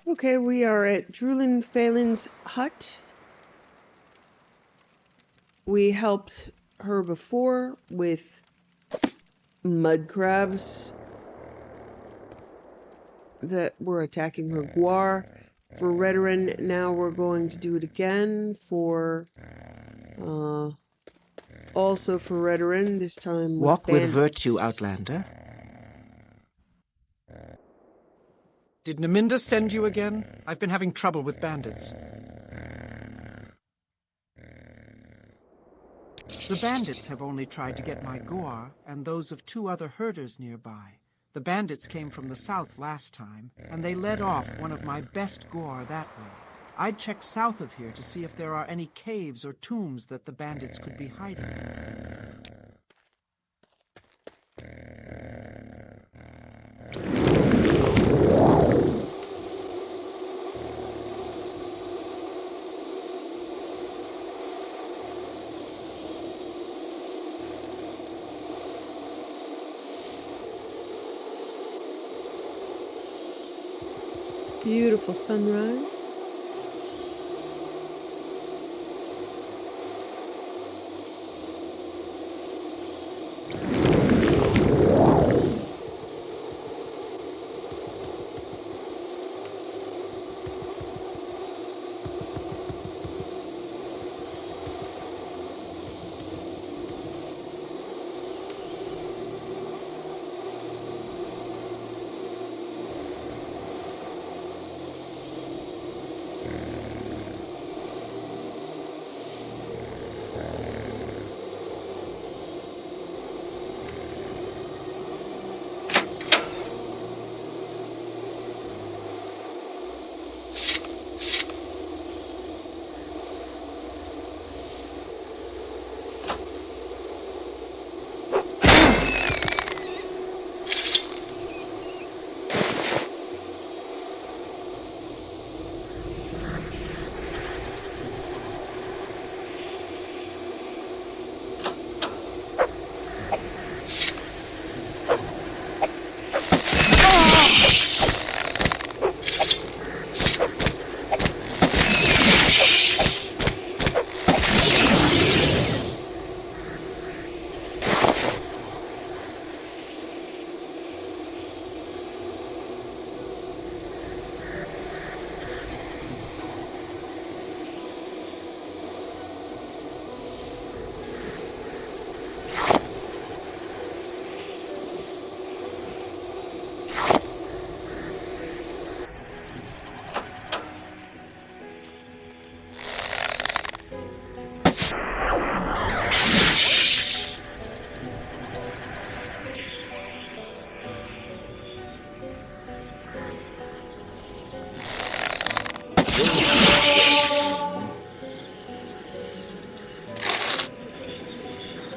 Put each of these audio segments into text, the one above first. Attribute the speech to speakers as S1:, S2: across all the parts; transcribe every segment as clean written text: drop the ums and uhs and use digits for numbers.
S1: Okay, we are at Drulin Phelan's hut. We helped her before with mud crabs that were attacking her guar. For Redoran, now we're going to do it again for, also for Redoran, this time with
S2: Walk with
S1: bandits.
S2: virtue, Outlander. Did Naminda send you again? I've been having trouble with bandits. The bandits have only tried to get my guar and those of 2 other herders nearby. The bandits came from the south last time, and they led off one of my best guar that way. I'd check south of here to see if there are any caves or tombs that the bandits could be hiding in.
S1: Beautiful sunrise.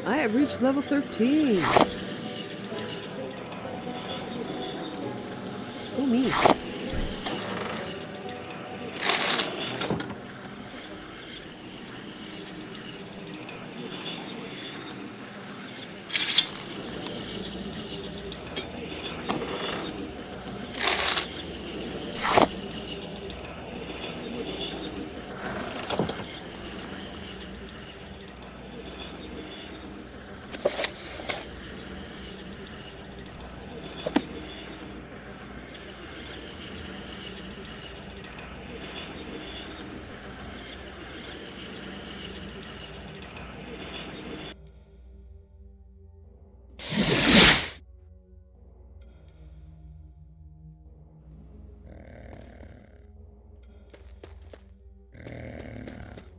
S1: I have reached level 13. So me.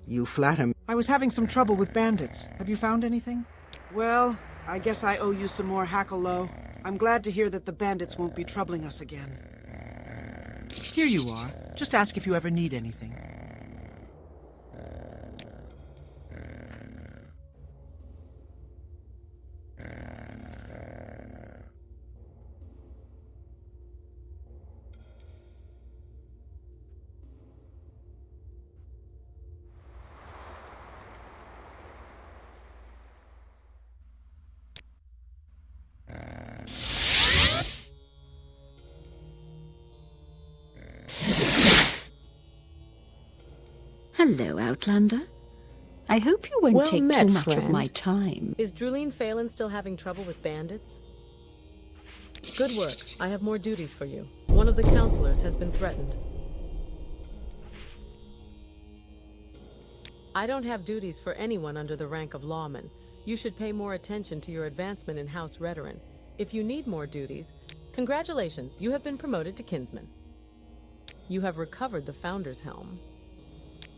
S2: You flatter me. I was having some trouble with bandits. Have you found anything? Well, I guess I owe you some more hackalow. I'm glad to hear that the bandits won't be troubling us again. Here you are. Just ask if you ever need anything.
S3: Hello, Outlander. I hope you won't
S4: Well
S3: take
S4: met,
S3: too much
S4: friend.
S3: of my time.
S4: Is Druleen Phelan still having trouble with bandits? Good work. I have more duties for you. One of the counselors has been threatened. I don't have duties for anyone under the rank of lawman. You should pay more attention to your advancement in House Redoran. If you need more duties, congratulations, you have been promoted to kinsman. You have recovered the Founder's Helm.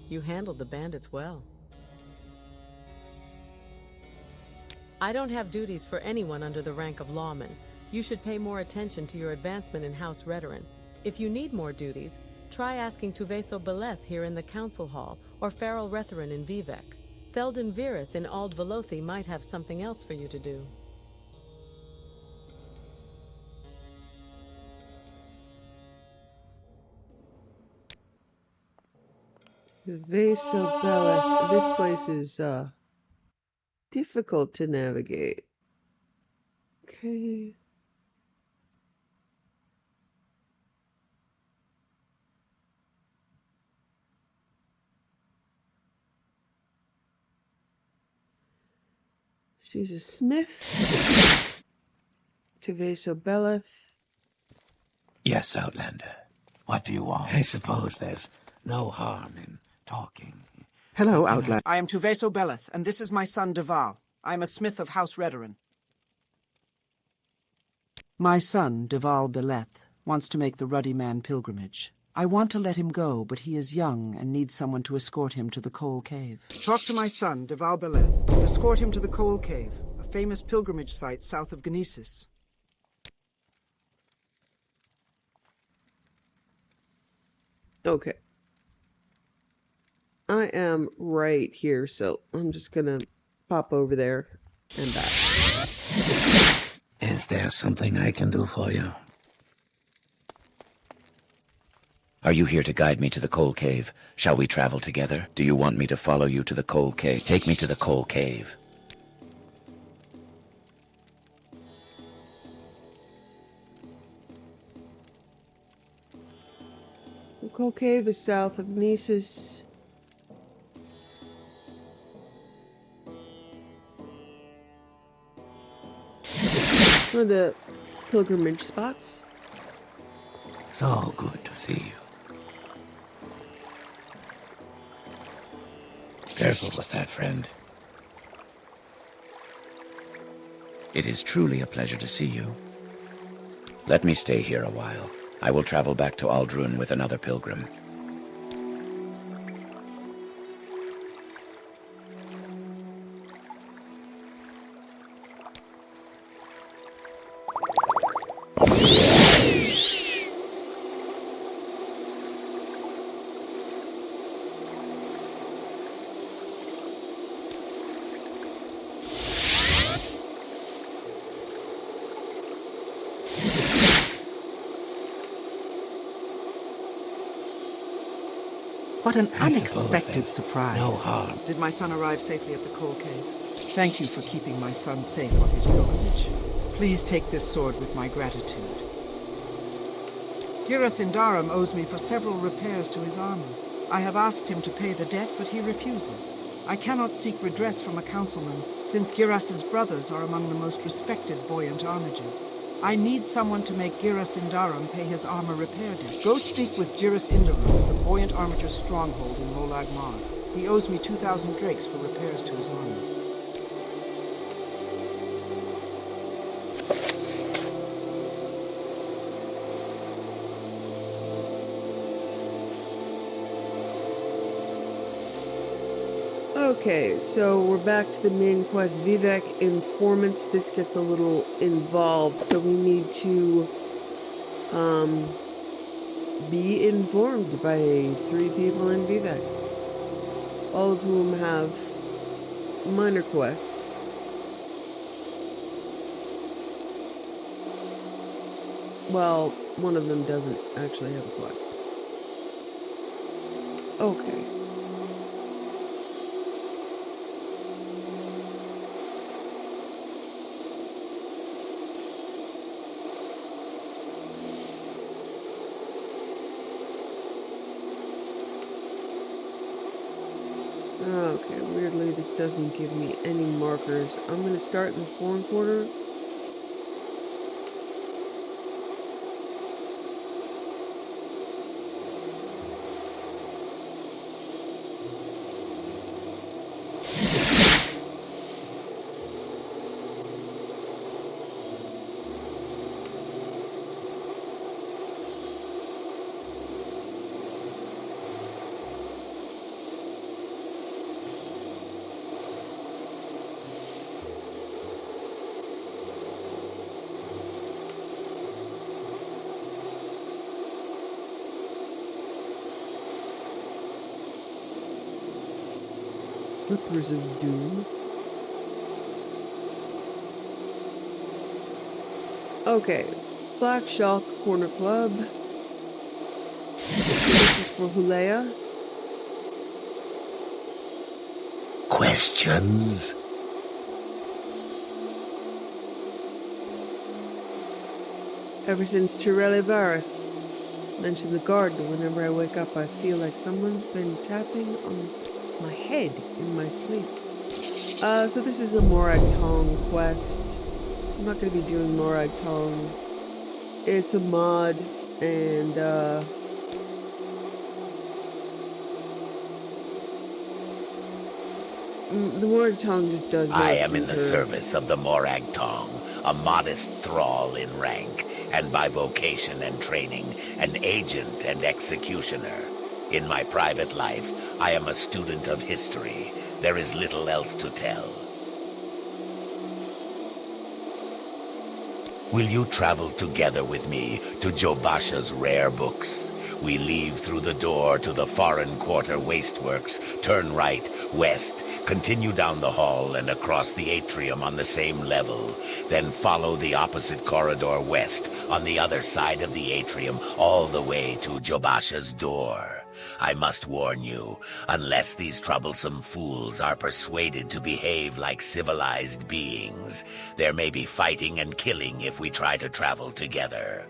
S4: You handled the bandits well. I don't have duties for anyone under the rank of lawman. You should pay more attention to your advancement in House Redoran. If you need more duties, try asking Tuveso Beleth here in the Council Hall, or Farrell Retherin in Vivec. Theldon Virith in Ald Velothi might have something else for you to do.
S1: Vesobeleth. This place is difficult to navigate. Okay. She's a smith. Vesobeleth.
S5: Yes, Outlander. What do you want? I suppose there's no harm in talking.
S2: Hello, Outlander. I am Tuveso Beleth, and this is my son Deval. I am a smith of House Redoran. My son, Deval Beleth, wants to make the Ruddy Man pilgrimage. I want to let him go, but he is young and needs someone to escort him to the Coal Cave. Talk to my son, Deval Beleth, and escort him to the Coal Cave, a famous pilgrimage site south of Gnesis.
S1: Okay. I am right here, so I'm just gonna pop over there and back.
S5: Is there something I can do for you? Are you here to guide me to the Coal Cave? Shall we travel together? Do you want me to follow you to the Coal Cave? Take me to the Coal Cave.
S1: The Coal Cave is south of Gnesis. One of the pilgrimage spots.
S5: So good to see you. Careful with that, friend. It is truly a pleasure to see you. Let me stay here a while. I will travel back to Aldrun with another pilgrim.
S2: What an
S5: I suppose
S2: unexpected
S5: there's
S2: surprise.
S5: no harm.
S2: Did my son arrive safely at the Coal Cave? Thank you for keeping my son safe on his pilgrimage. Please take this sword with my gratitude. Giras Indarum owes me for several repairs to his armor. I have asked him to pay the debt, but he refuses. I cannot seek redress from a councilman, since Giras's brothers are among the most respected buoyant armigers. I need someone to make Giras Indarum pay his armor repair debt. Go speak with Giras Indarum at the buoyant armiger's stronghold in Molag Mar. He owes me 2,000 drakes for repairs to his armor.
S1: Okay, so we're back to the main quest, Vivec Informants. This gets a little involved, so we need to be informed by 3 people in Vivec, all of whom have minor quests. Well, one of them doesn't actually have a quest. Okay. Okay, weirdly this doesn't give me any markers. I'm gonna start in the foreign quarter. Slippers of Doom. Okay, Black Shalk Corner Club. This is for Hulea.
S5: Questions?
S1: Ever since Tirele Varus mentioned the garden, whenever I wake up I feel like someone's been tapping on my head in my sleep. So this is a Morag Tong quest. I'm not going to be doing Morag Tong. It's a mod, and the Morag Tong just does not
S5: I am in
S1: suit
S5: the
S1: her.
S5: service of the Morag Tong, a modest thrall in rank, and by vocation and training, an agent and executioner. In my private life, I am a student of history. There is little else to tell. Will you travel together with me to Jobasha's rare books? We leave through the door to the foreign quarter wasteworks, turn right, west, continue down the hall and across the atrium on the same level, then follow the opposite corridor west on the other side of the atrium all the way to Jobasha's door. I must warn you, unless these troublesome fools are persuaded to behave like civilized beings, there may be fighting and killing if we try to travel together.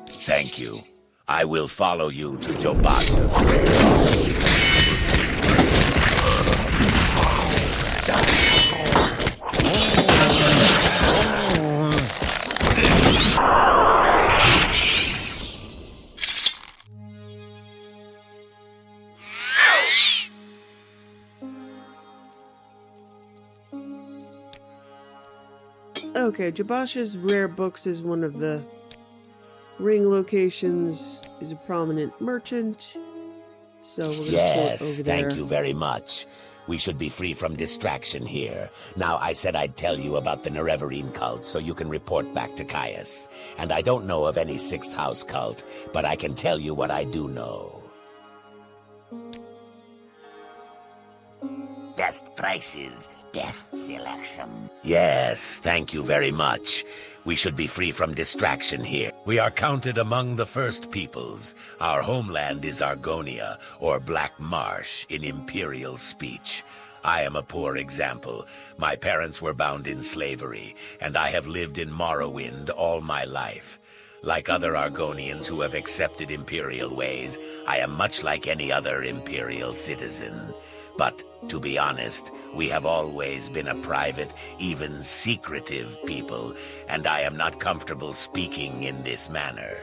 S5: Thank you. I will follow you to Jobasha's
S1: Okay, Jobasha's rare books is one of the ring locations, is a prominent merchant. So we're going to port over there.
S5: Thank you very much. We should be free from distraction here. Now, I said I'd tell you about the Nerevarine Cult so you can report back to Caius. And I don't know of any Sixth House cult, but I can tell you what I do know.
S6: Best prices, best selection.
S5: Yes, thank you very much. We should be free from distraction here. We are counted among the first peoples. Our homeland is Argonia, or Black Marsh, in imperial speech. I am a poor example. My parents were bound in slavery, and I have lived in Morrowind all my life. Like other Argonians who have accepted imperial ways, I am much like any other imperial citizen. But, to be honest, we have always been a private, even secretive people, and I am not comfortable speaking in this manner.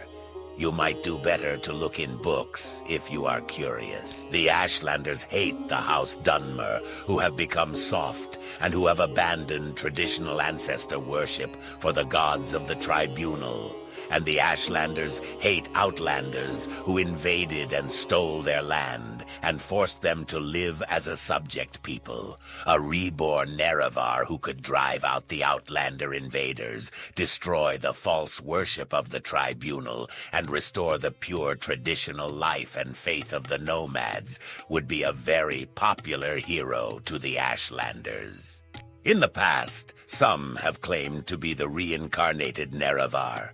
S5: You might do better to look in books, if you are curious. The Ashlanders hate the House Dunmer, who have become soft, and who have abandoned traditional ancestor worship for the gods of the Tribunal. And the Ashlanders hate Outlanders, who invaded and stole their land, and forced them to live as a subject people. A reborn Nerevar who could drive out the Outlander invaders, destroy the false worship of the Tribunal, and restore the pure traditional life and faith of the nomads, would be a very popular hero to the Ashlanders. In the past, some have claimed to be the reincarnated Nerevar.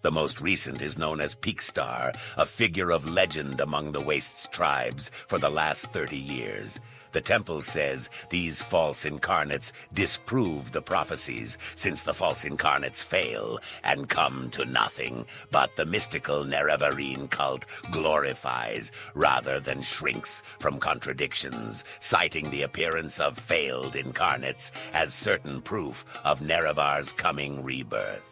S5: The most recent is known as Peakstar, a figure of legend among the Wastes tribes for the last 30 years. The temple says these false incarnates disprove the prophecies, since the false incarnates fail and come to nothing, but the mystical Nerevarine Cult glorifies rather than shrinks from contradictions, citing the appearance of failed incarnates as certain proof of Nerevar's coming rebirth.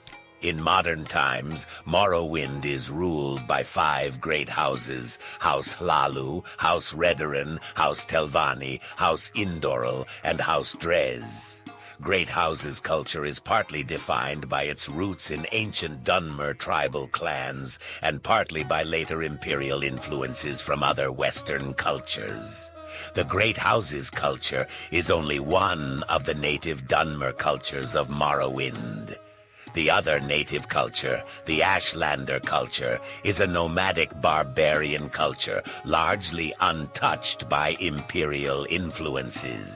S5: In modern times, Morrowind is ruled by 5 great houses: House Hlalu, House Redoran, House Telvanni, House Indoril, and House Dres. Great Houses culture is partly defined by its roots in ancient Dunmer tribal clans, and partly by later imperial influences from other Western cultures. The Great Houses culture is only one of the native Dunmer cultures of Morrowind. The other native culture, the Ashlander culture, is a nomadic barbarian culture largely untouched by imperial influences.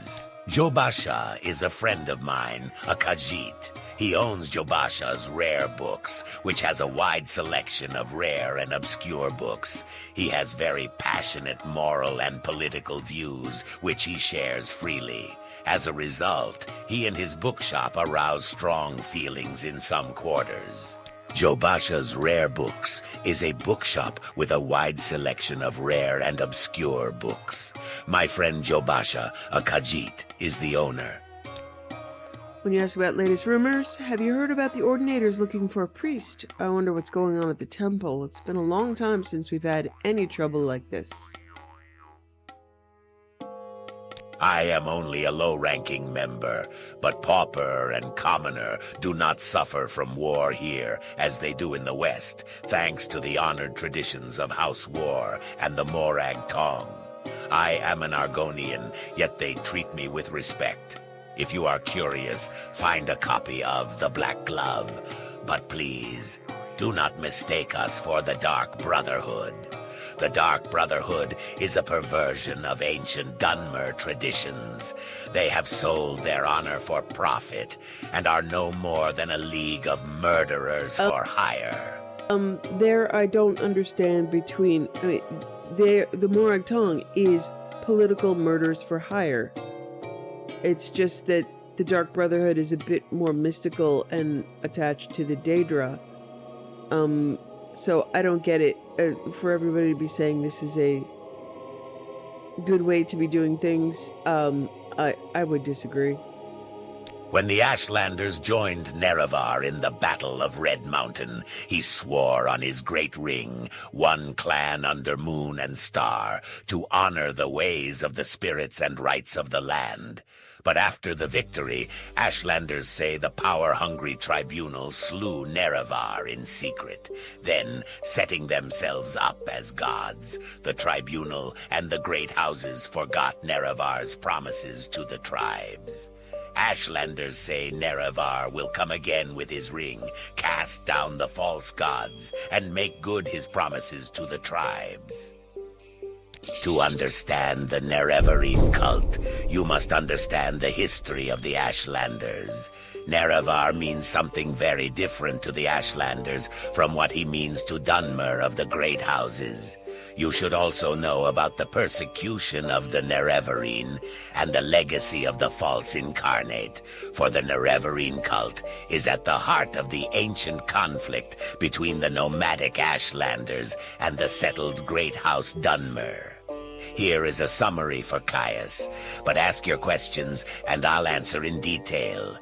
S5: Jobasha is a friend of mine, a Khajiit. He owns Jobasha's Rare Books, which has a wide selection of rare and obscure books. He has very passionate moral and political views, which he shares freely. As a result, he and his bookshop arouse strong feelings in some quarters. Jobasha's Rare Books is a bookshop with a wide selection of rare and obscure books. My friend Jobasha, a Khajiit, is the owner.
S1: When you ask about latest rumors, have you heard about the Ordinators looking for a priest? I wonder what's going on at the temple. It's been a long time since we've had any trouble like this.
S5: I am only a low-ranking member, but pauper and commoner do not suffer from war here as they do in the West, thanks to the honored traditions of House War and the Morag Tong. I am an Argonian, yet they treat me with respect. If you are curious, find a copy of The Black Glove. But please, do not mistake us for the Dark Brotherhood. The Dark Brotherhood is a perversion of ancient Dunmer traditions. They have sold their honor for profit and are no more than a league of murderers for hire.
S1: There I don't understand between... the Morag Tong is political murders for hire. It's just that the Dark Brotherhood is a bit more mystical and attached to the Daedra. So I don't get it. For everybody to be saying this is a good way to be doing things, I would disagree.
S5: When the Ashlanders joined Nerevar in the Battle of Red Mountain, he swore on his great ring, one clan under moon and star, to honor the ways of the spirits and rights of the land. But after the victory, Ashlanders say the power-hungry tribunal slew Nerevar in secret. Then, setting themselves up as gods, the tribunal and the great houses forgot Nerevar's promises to the tribes. Ashlanders say Nerevar will come again with his ring, cast down the false gods, and make good his promises to the tribes. To understand the Nerevarine Cult, you must understand the history of the Ashlanders. Nerevar means something very different to the Ashlanders from what he means to Dunmer of the Great Houses. You should also know about the persecution of the Nerevarine and the legacy of the false incarnate, for the Nerevarine Cult is at the heart of the ancient conflict between the nomadic Ashlanders and the settled Great House Dunmer. Here is a summary for Caius, but ask your questions and I'll answer in detail.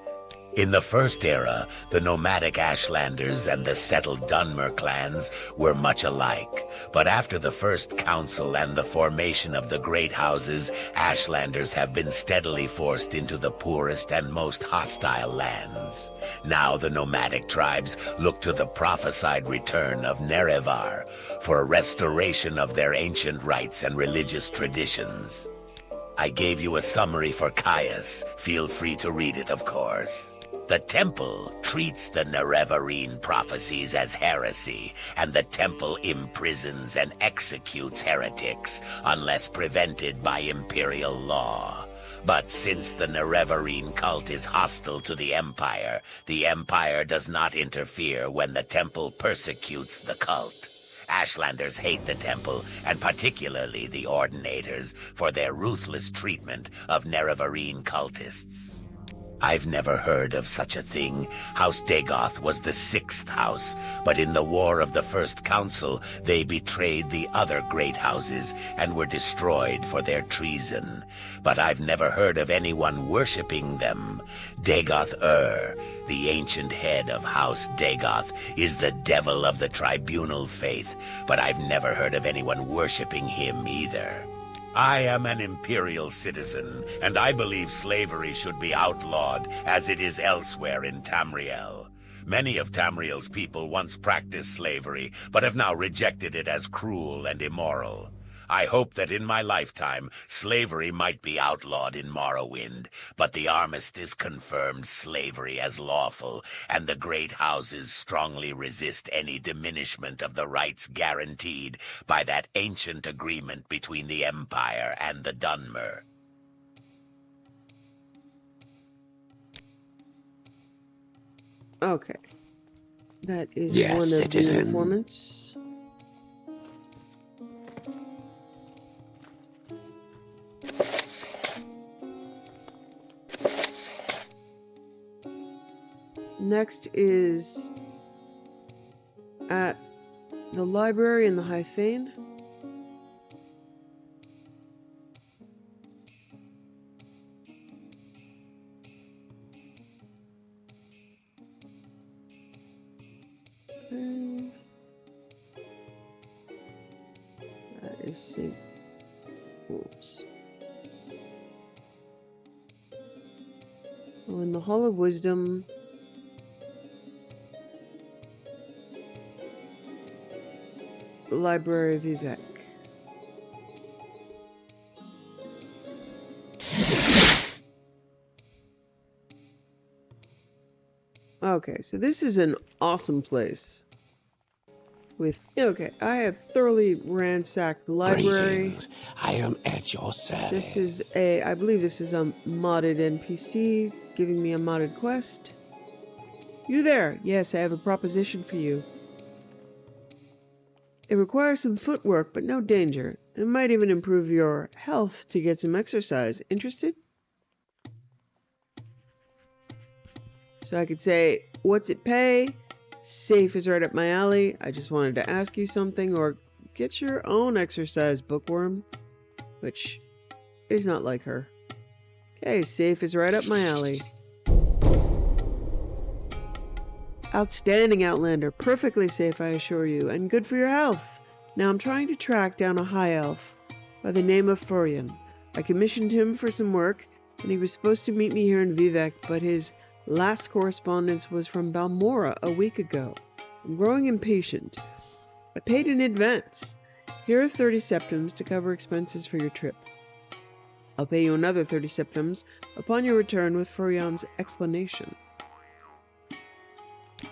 S5: In the First Era, the nomadic Ashlanders and the settled Dunmer clans were much alike. But after the First Council and the formation of the Great Houses, Ashlanders have been steadily forced into the poorest and most hostile lands. Now the nomadic tribes look to the prophesied return of Nerevar for a restoration of their ancient rites and religious traditions. I gave you a summary for Caius. Feel free to read it, of course. The temple treats the Nerevarine prophecies as heresy, and the temple imprisons and executes heretics unless prevented by imperial law. But since the Nerevarine cult is hostile to the Empire does not interfere when the temple persecutes the cult. Ashlanders hate the temple, and particularly the Ordinators, for their ruthless treatment of Nerevarine cultists. I've never heard of such a thing. House Dagoth was the 6th house, but in the War of the First Council, they betrayed the other great houses and were destroyed for their treason. But I've never heard of anyone worshipping them. Dagoth the ancient head of House Dagoth, is the devil of the tribunal faith, but I've never heard of anyone worshipping him either. I am an imperial citizen, and I believe slavery should be outlawed, as it is elsewhere in Tamriel. Many of Tamriel's people once practiced slavery, but have now rejected it as cruel and immoral. I hope that in my lifetime, slavery might be outlawed in Morrowind, but the armistice confirmed slavery as lawful, and the great houses strongly resist any diminishment of the rights guaranteed by that ancient agreement between the Empire and the Dunmer.
S1: Okay. That is
S6: Yes,
S1: one of the
S6: citizen.
S1: informants. Next is at the library in the High Fane. That is St. Oops. Oh, in the Hall of Wisdom. Library of Vivec. Okay, so this is an awesome place. Okay, I have thoroughly ransacked the library.
S6: Greetings. I am at your service.
S1: This is I believe this is a modded NPC giving me a modded quest. You there? Yes, I have a proposition for you. It requires some footwork, but no danger. It might even improve your health to get some exercise. Interested? So I could say, what's it pay? Safe is right up my alley. I just wanted to ask you something, or get your own exercise, bookworm. Which is not like her. Okay, safe is right up my alley. Outstanding, Outlander. Perfectly safe, I assure you, and good for your health. Now I'm trying to track down a high elf by the name of Furion. I commissioned him for some work, and he was supposed to meet me here in Vivec, but his last correspondence was from Balmora a week ago. I'm growing impatient. I paid in advance. Here are 30 septims to cover expenses for your trip. I'll pay you another 30 septims upon your return with Furion's explanation.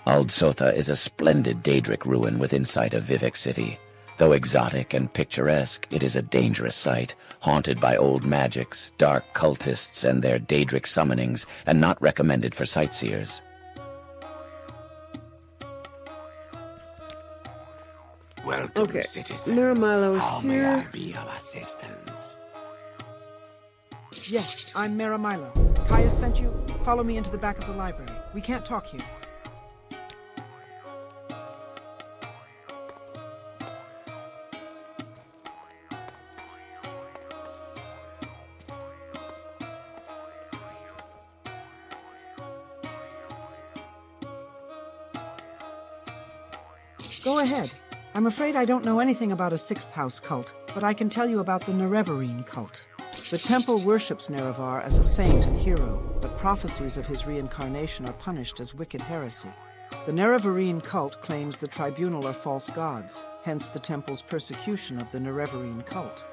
S6: Ald Sotha is a splendid Daedric ruin within sight of Vivec City. Though exotic and picturesque, it is a dangerous site, haunted by old magics, dark cultists, and their Daedric summonings, and not recommended for sightseers. Welcome,
S1: Okay,
S6: citizen.
S1: Maramilo is
S6: How may
S1: here.
S6: I be of assistance?
S2: Yes, I'm Maramilo. Caius sent you? Follow me into the back of the library. We can't talk here. Go ahead. I'm afraid I don't know anything about a 6th house cult, but I can tell you about the Nerevarine Cult. The temple worships Nerevar as a saint and hero, but prophecies of his reincarnation are punished as wicked heresy. The Nerevarine Cult claims the tribunal are false gods, hence the temple's persecution of the Nerevarine Cult.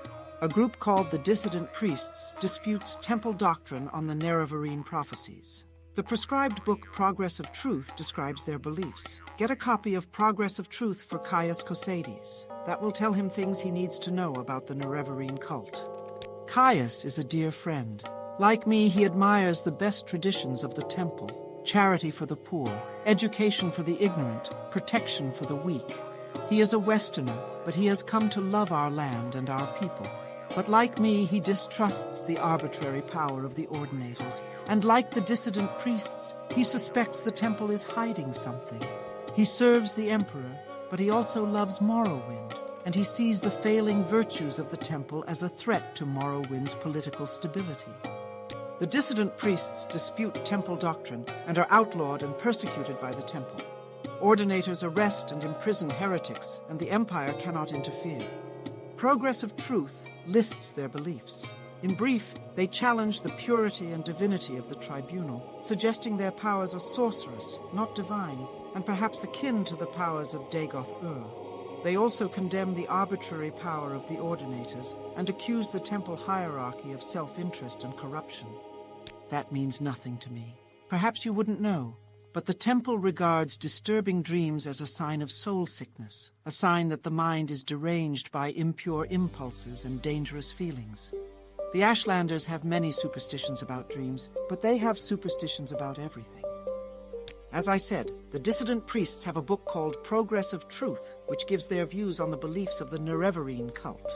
S2: A group called the Dissident Priests disputes temple doctrine on the Nerevarine prophecies. The prescribed book Progress of Truth describes their beliefs. Get a copy of Progress of Truth for Caius Cosades. That will tell him things he needs to know about the Nerevarine cult. Caius is a dear friend. Like me, he admires the best traditions of the temple. Charity for the poor, education for the ignorant, protection for the weak. He is a Westerner, but he has come to love our land and our people. But like me, he distrusts the arbitrary power of the Ordinators, and like the dissident priests, he suspects the temple is hiding something. He serves the Emperor, but he also loves Morrowind, and he sees the failing virtues of the temple as a threat to Morrowind's political stability. The dissident priests dispute temple doctrine and are outlawed and persecuted by the temple. Ordinators arrest and imprison heretics, and the Empire cannot interfere. Progress of Truth lists their beliefs. In brief, they challenge the purity and divinity of the tribunal, suggesting their powers are sorcerous, not divine, and perhaps akin to the powers of Dagoth-Ur. They also condemn the arbitrary power of the Ordinators and accuse the temple hierarchy of self-interest and corruption. That means nothing to me. Perhaps you wouldn't know, but the temple regards disturbing dreams as a sign of soul sickness, a sign that the mind is deranged by impure impulses and dangerous feelings. The Ashlanders have many superstitions about dreams, but they have superstitions about everything. As I said, the dissident priests have a book called Progress of Truth, which gives their views on the beliefs of the Nerevarine Cult.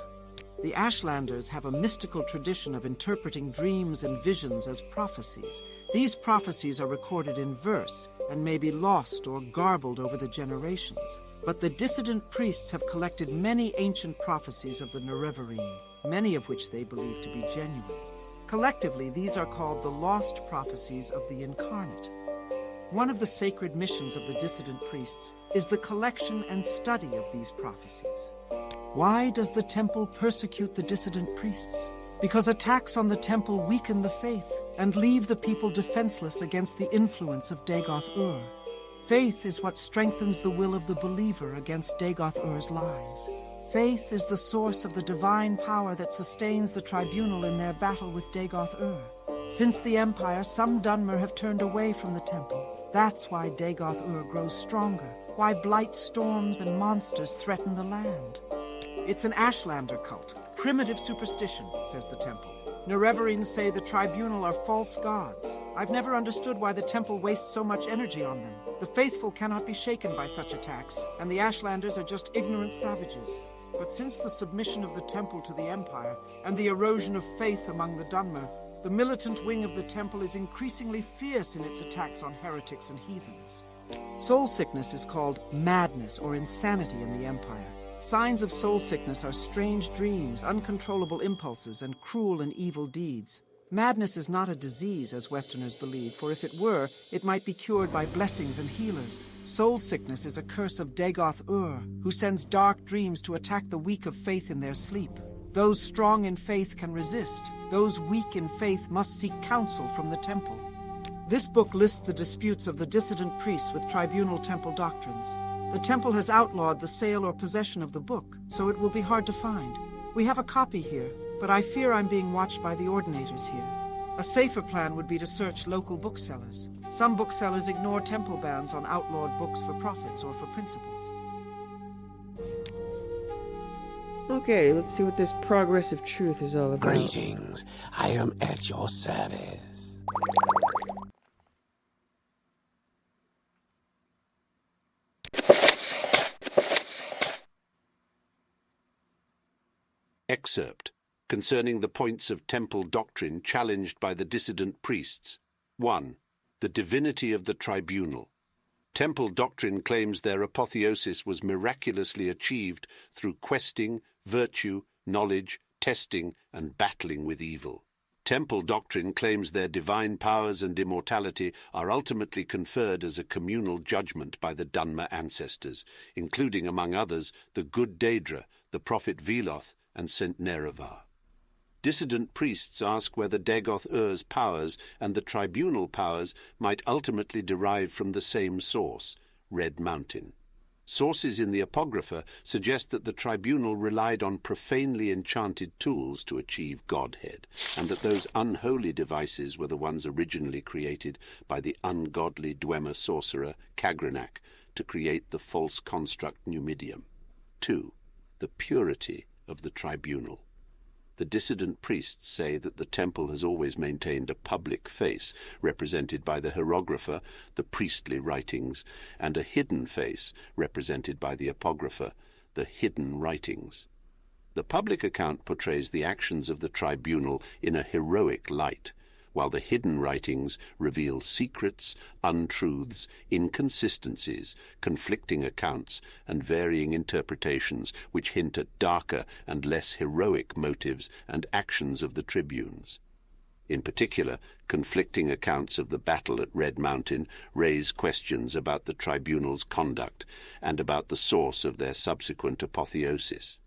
S2: The Ashlanders have a mystical tradition of interpreting dreams and visions as prophecies. These prophecies are recorded in verse and may be lost or garbled over the generations. But the dissident priests have collected many ancient prophecies of the Nerevarine, many of which they believe to be genuine. Collectively, these are called the lost prophecies of the incarnate. One of the sacred missions of the dissident priests is the collection and study of these prophecies. Why does the temple persecute the dissident priests? Because attacks on the temple weaken the faith and leave the people defenseless against the influence of Dagoth-Ur. Faith is what strengthens the will of the believer against Dagoth-Ur's lies. Faith is the source of the divine power that sustains the tribunal in their battle with Dagoth-Ur. Since the Empire, some Dunmer have turned away from the temple. That's why Dagoth-Ur grows stronger, why blight storms and monsters threaten the land. It's an Ashlander cult, primitive superstition, says the temple. Nerevarines say the tribunal are false gods. I've never understood why the temple wastes so much energy on them. The faithful cannot be shaken by such attacks, and the Ashlanders are just ignorant savages. But since the submission of the temple to the Empire and the erosion of faith among the Dunmer, the militant wing of the temple is increasingly fierce in its attacks on heretics and heathens. Soul sickness is called madness or insanity in the Empire. Signs of soul sickness are strange dreams, uncontrollable impulses, and cruel and evil deeds. Madness is not a disease, as Westerners believe, for if it were, it might be cured by blessings and healers. Soul sickness is a curse of Dagoth-Ur, who sends dark dreams to attack the weak of faith in their sleep. Those strong in faith can resist. Those weak in faith must seek counsel from the temple. This book lists the disputes of the dissident priests with tribunal temple doctrines. The temple has outlawed the sale or possession of the book, so it will be hard to find. We have a copy here, but I fear I'm being watched by the Ordinators here. A safer plan would be to search local booksellers. Some booksellers ignore temple bans on outlawed books for profits or for principles.
S1: Okay, let's see what this Progress of Truth is all about.
S7: Greetings. I am at your service.
S8: Excerpt concerning the points of temple doctrine challenged by the dissident priests. 1. The divinity of the tribunal. Temple doctrine claims their apotheosis was miraculously achieved through questing, virtue, knowledge, testing, and battling with evil. Temple doctrine claims their divine powers and immortality are ultimately conferred as a communal judgment by the Dunmer ancestors, including, among others, the good Daedra, the prophet Veloth, and St. Nerevar. Dissident priests ask whether Dagoth-Ur's powers and the tribunal powers might ultimately derive from the same source, Red Mountain. Sources in the Apocrypha suggest that the tribunal relied on profanely enchanted tools to achieve godhead, and that those unholy devices were the ones originally created by the ungodly Dwemer sorcerer Kagranak to create the false construct Numidium. 2. The purity of the tribunal. The dissident priests say that the temple has always maintained a public face, represented by the hieroglypher, the priestly writings, and a hidden face, represented by the apocrypha, the hidden writings. The public account portrays the actions of the tribunal in a heroic light, while the hidden writings reveal secrets, untruths, inconsistencies, conflicting accounts, and varying interpretations which hint at darker and less heroic motives and actions of the tribunes. In particular, conflicting accounts of the battle at Red Mountain raise questions about the tribunal's conduct and about the source of their subsequent apotheosis.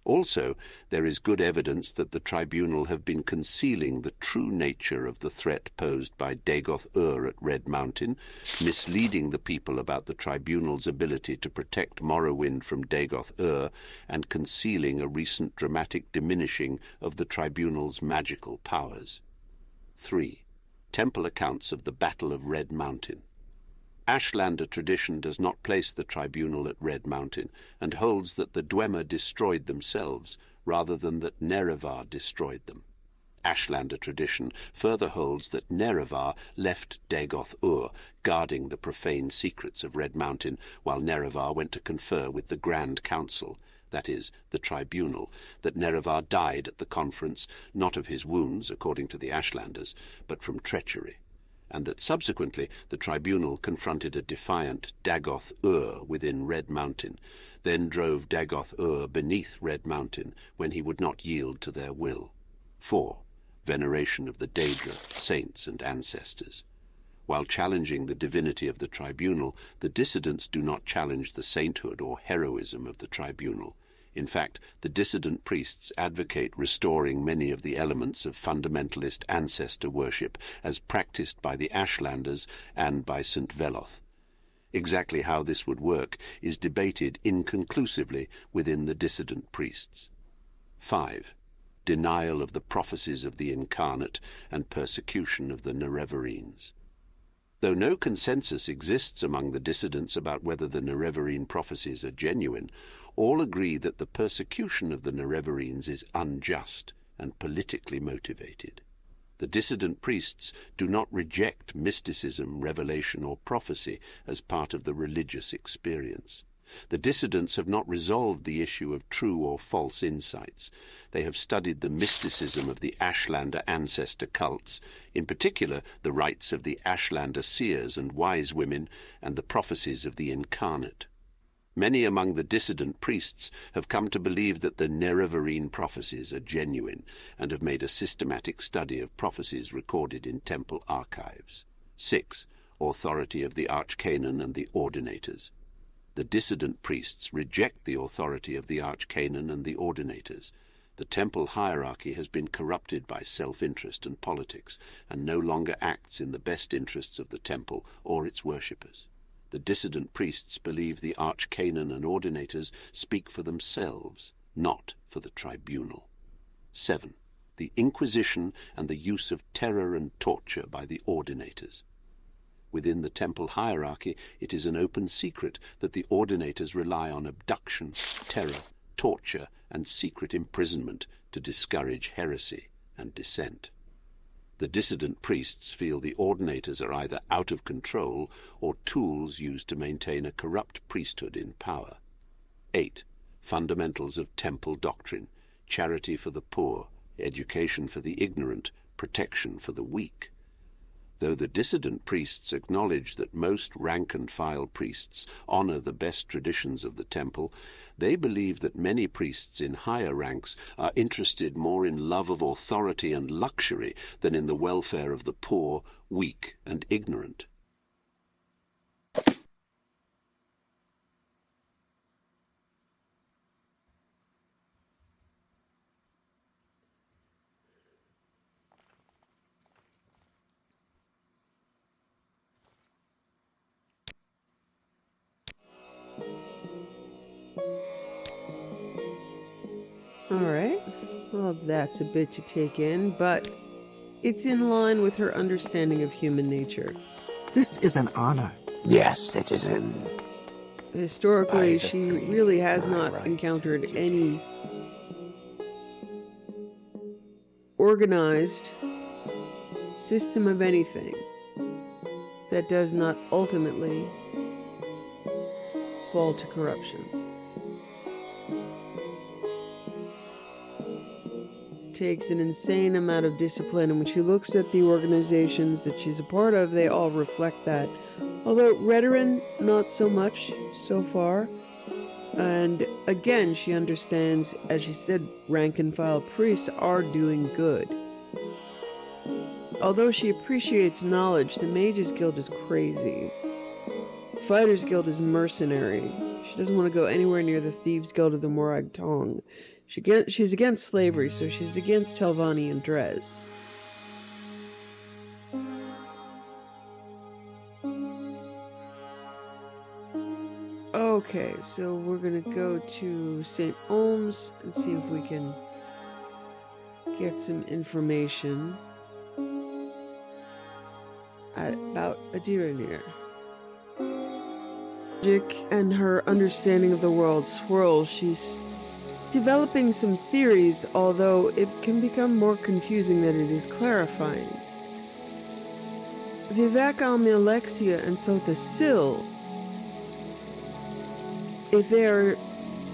S8: Also, there is good evidence that the tribunal have been concealing the true nature of the threat posed by Dagoth-Ur at Red Mountain, misleading the people about the tribunal's ability to protect Morrowind from Dagoth-Ur, and concealing a recent dramatic diminishing of the tribunal's magical powers. 3. Temple accounts of the Battle of Red Mountain. Ashlander tradition does not place the tribunal at Red Mountain, and holds that the Dwemer destroyed themselves, rather than that Nerevar destroyed them. Ashlander tradition further holds that Nerevar left Dagoth-Ur, guarding the profane secrets of Red Mountain, while Nerevar went to confer with the Grand Council, that is, the tribunal, that Nerevar died at the conference, not of his wounds, according to the Ashlanders, but from treachery, and that subsequently the tribunal confronted a defiant Dagoth-Ur within Red Mountain, then drove Dagoth-Ur beneath Red Mountain when he would not yield to their will. 4. Veneration of the Daedra, saints and ancestors. While challenging the divinity of the tribunal, the dissidents do not challenge the sainthood or heroism of the tribunal. In fact, the dissident priests advocate restoring many of the elements of fundamentalist ancestor worship as practiced by the Ashlanders and by St. Veloth. Exactly how this would work is debated inconclusively within the dissident priests. 5. Denial of the prophecies of the incarnate and persecution of the Nerevarines. Though no consensus exists among the dissidents about whether the Nerevarine prophecies are genuine, all agree that the persecution of the Nerevarines is unjust and politically motivated. The dissident priests do not reject mysticism, revelation, or prophecy as part of the religious experience. The dissidents have not resolved the issue of true or false insights. They have studied the mysticism of the Ashlander ancestor cults, in particular the rites of the Ashlander seers and wise women, and the prophecies of the incarnate. Many among the dissident priests have come to believe that the Nerevarine prophecies are genuine, and have made a systematic study of prophecies recorded in temple archives. 6. Authority of the Archcanon and the Ordinators. The dissident priests reject the authority of the Archcanon and the Ordinators. The temple hierarchy has been corrupted by self-interest and politics, and no longer acts in the best interests of the temple or its worshippers. The dissident priests believe the Archcanon and Ordinators speak for themselves, not for the tribunal. 7. The Inquisition and the use of terror and torture by the Ordinators. Within the temple hierarchy, it is an open secret that the Ordinators rely on abduction, terror, torture, and secret imprisonment to discourage heresy and dissent. The dissident priests feel the Ordinators are either out of control or tools used to maintain a corrupt priesthood in power. 8. Fundamentals of temple doctrine: charity for the poor, education for the ignorant, protection for the weak. Though the dissident priests acknowledge that most rank-and-file priests honor the best traditions of the temple, they believe that many priests in higher ranks are interested more in love of authority and luxury than in the welfare of the poor, weak, and ignorant.
S1: Alright, well that's a bit to take in, but it's in line with her understanding of human nature.
S2: This is an honor.
S7: Yes, citizen.
S1: Historically,
S7: I
S1: she
S7: defend
S1: really has
S7: my
S1: not
S7: rights
S1: encountered
S7: and
S1: any organized system of anything that does not ultimately fall to corruption. Takes an insane amount of discipline, and when she looks at the organizations that she's a part of, they all reflect that. Although Redoran, not so much so far. And again, she understands, as she said, rank and file priests are doing good. Although she appreciates knowledge, the Mages Guild is crazy. Fighters Guild is mercenary. She doesn't want to go anywhere near the Thieves Guild or the Morag Tong. She's against slavery, so she's against Telvanni and Dres. Okay, so we're gonna go to St. Olms and see if we can get some information about Adiranir. Magic and her understanding of the world swirls. She's developing some theories, although it can become more confusing than it is clarifying. Vivec Alexia and Sotha Sil, if they are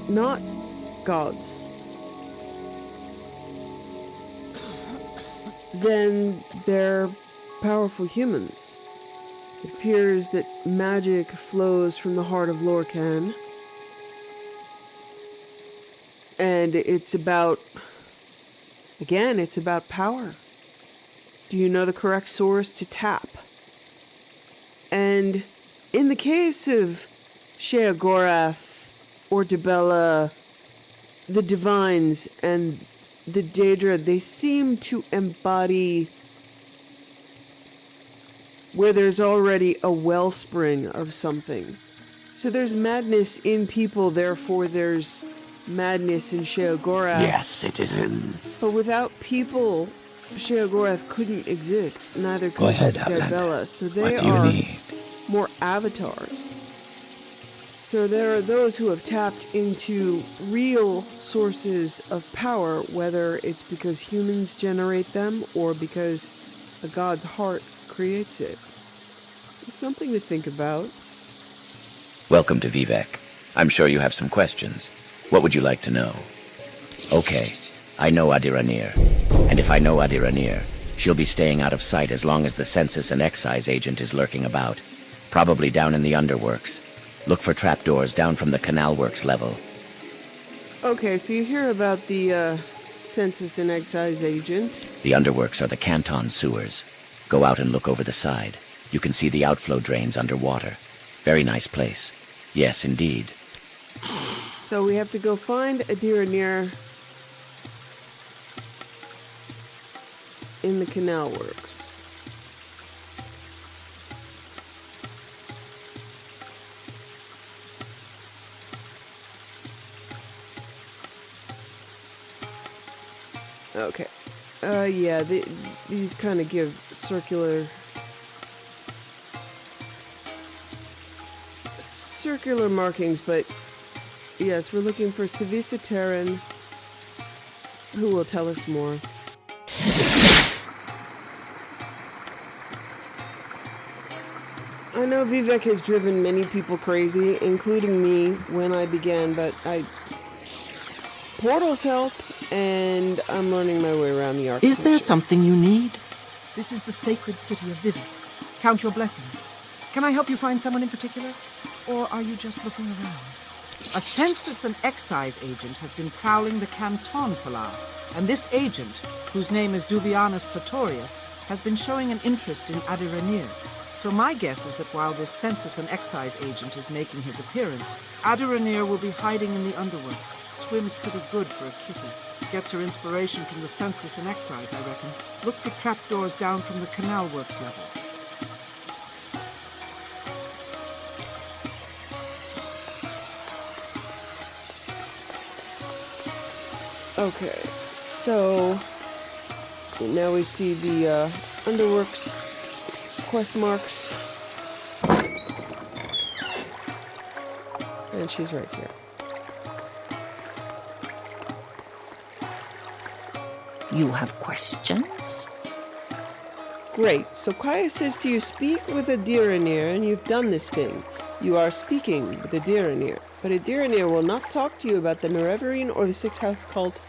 S1: not gods, then they're powerful humans. It appears that magic flows from the heart of Lorcan, and it's about power. Do you know the correct source to tap? And in the case of Sheogorath or Dibella, the Divines and the Daedra, they seem to embody where there's already a wellspring of something. So there's madness in people, therefore there's madness in Sheogorath.
S7: Yes, citizen.
S1: But without people, Sheogorath couldn't exist. Neither
S7: Go
S1: could
S7: ahead,
S1: Dibella. So they
S7: what do you
S1: are
S7: need?
S1: more avatars. So there are those who have tapped into real sources of power, whether it's because humans generate them or because a god's heart creates it. It's something to think about.
S6: Welcome to Vivec. I'm sure you have some questions. What would you like to know? Okay, I know Adiranir. And if I know Adiranir, she'll be staying out of sight as long as the census and excise agent is lurking about. Probably down in the underworks. Look for trapdoors down from the canal works level.
S1: Okay, so you hear about the census and excise agent.
S6: The underworks are the canton sewers. Go out and look over the side. You can see the outflow drains underwater. Very nice place. Yes, indeed.
S1: So we have to go find Adiranir in the canal works. Okay. Yeah, these kind of give circular markings, but yes, we're looking for Savisa Terran, who will tell us more. I know Vivec has driven many people crazy, including me when I began, but portals help, and I'm learning my way around the architecture.
S2: Is there something you need? This is the sacred city of Vivec. Count your blessings. Can I help you find someone in particular? Or are you just looking around? A census and excise agent has been prowling the Canton Falar, and this agent, whose name is Duvianus Pretorius, has been showing an interest in Adiranir. So my guess is that while this census and excise agent is making his appearance, Adiranir will be hiding in the underworks. Swims pretty good for a kitty. Gets her inspiration from the census and excise, I reckon. Look for trapdoors down from the canal works level.
S1: Okay, so now we see the underworks quest marks, and she's right here.
S3: You have questions?
S1: Great. So Caius says to you, speak with a Diranir, and you've done this thing. You are speaking with a Diranir. But a Diranir will not talk to you about the Nerevarine or the Sixth House cult.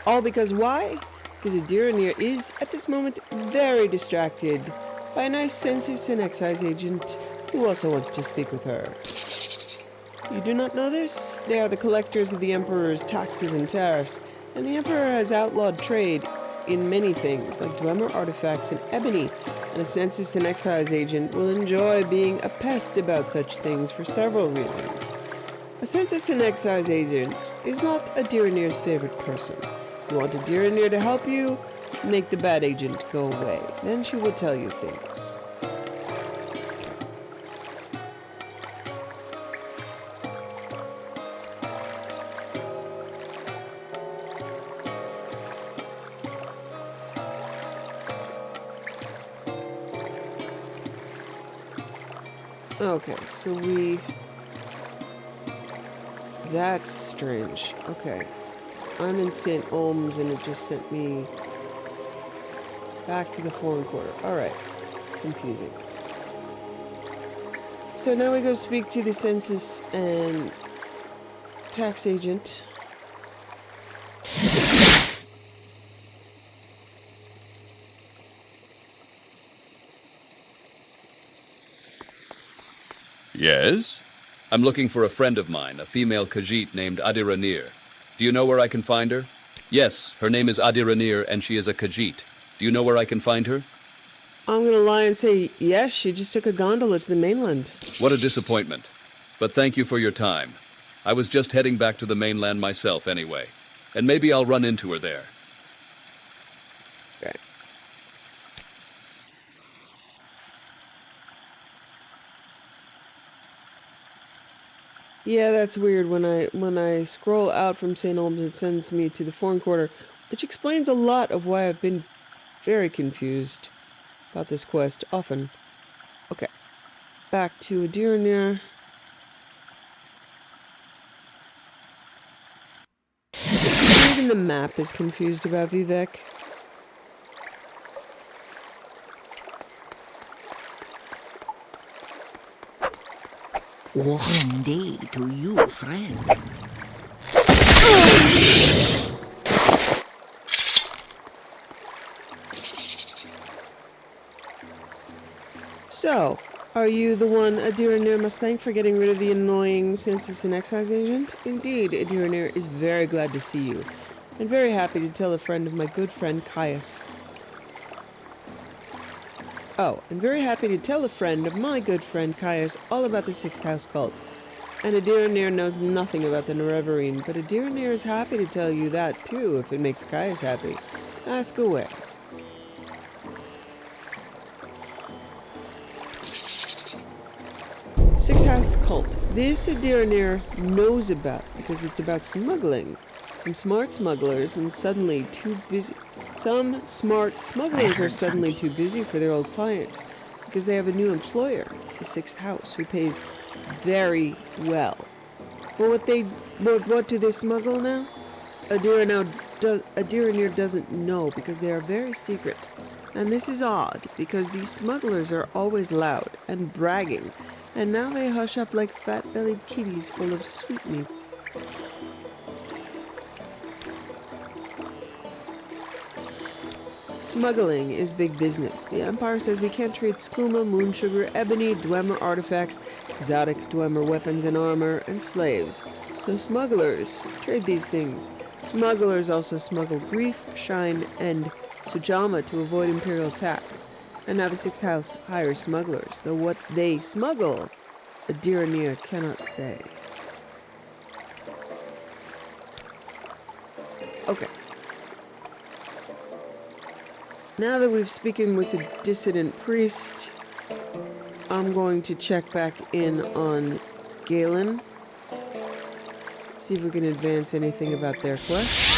S1: All because why? Because a Diranir is, at this moment, very distracted by a nice census and excise agent who also wants to speak with her. You do not know this? They are the collectors of the Emperor's taxes and tariffs, and the Emperor has outlawed trade in many things, like Dwemer artifacts and ebony, and a census and excise agent will enjoy being a pest about such things for several reasons. A census and excise agent is not a Diranir's favorite person. You want a Diranir to help you? Make the bad agent go away. Then she will tell you things. Okay, so that's strange. Okay. I'm in St. Olms and it just sent me back to the foreign quarter. Alright. Confusing. So now we go speak to the census and tax agent.
S9: Yes? I'm looking for a friend of mine, a female Khajiit named Adiranir. Do you know where I can find her? Yes, her name is Adiranir, and she is a Khajiit. Do you know where I can find her?
S1: I'm gonna lie and say yes, she just took a gondola to the mainland.
S9: What a disappointment. But thank you for your time. I was just heading back to the mainland myself anyway. And maybe I'll run into her there.
S1: Okay. Yeah, that's weird. When I scroll out from St. Olms, it sends me to the foreign quarter, which explains a lot of why I've been very confused about this quest often. Okay, back to Adiranir. Even the map is confused about Vivec.
S3: Warm day to you, friend.
S1: So, are you the one Adiranir must thank for getting rid of the annoying census and excise agent? Indeed, Adiranir is very glad to see you, and very happy to tell a friend of my good friend Caius. Oh, and very happy to tell a friend of my good friend Caius all about the Sixth House cult. And Adiranir knows nothing about the Nerevarine, but Adiranir is happy to tell you that too, if it makes Caius happy. Ask away. Sixth House cult. This Adiranir knows about, because it's about smuggling. Some smart smugglers and suddenly too busy. Some smart smugglers are suddenly too busy for their old clients because they have a new employer, the Sixth House, who pays very well. But what do they smuggle now? Adiranir doesn't know because they are very secret. And this is odd because these smugglers are always loud and bragging, and now they hush up like fat-bellied kitties full of sweetmeats. Smuggling is big business. The Empire says we can't trade skooma, moon sugar, ebony, Dwemer artifacts, exotic Dwemer weapons and armor, and slaves. So smugglers trade these things. Smugglers also smuggle grief, shine, and sujama to avoid imperial tax. And now the Sixth House hires smugglers, though what they smuggle, Adiranir cannot say. Okay. Now that we've spoken with the dissident priest, I'm going to check back in on Galen. See if we can advance anything about their quest.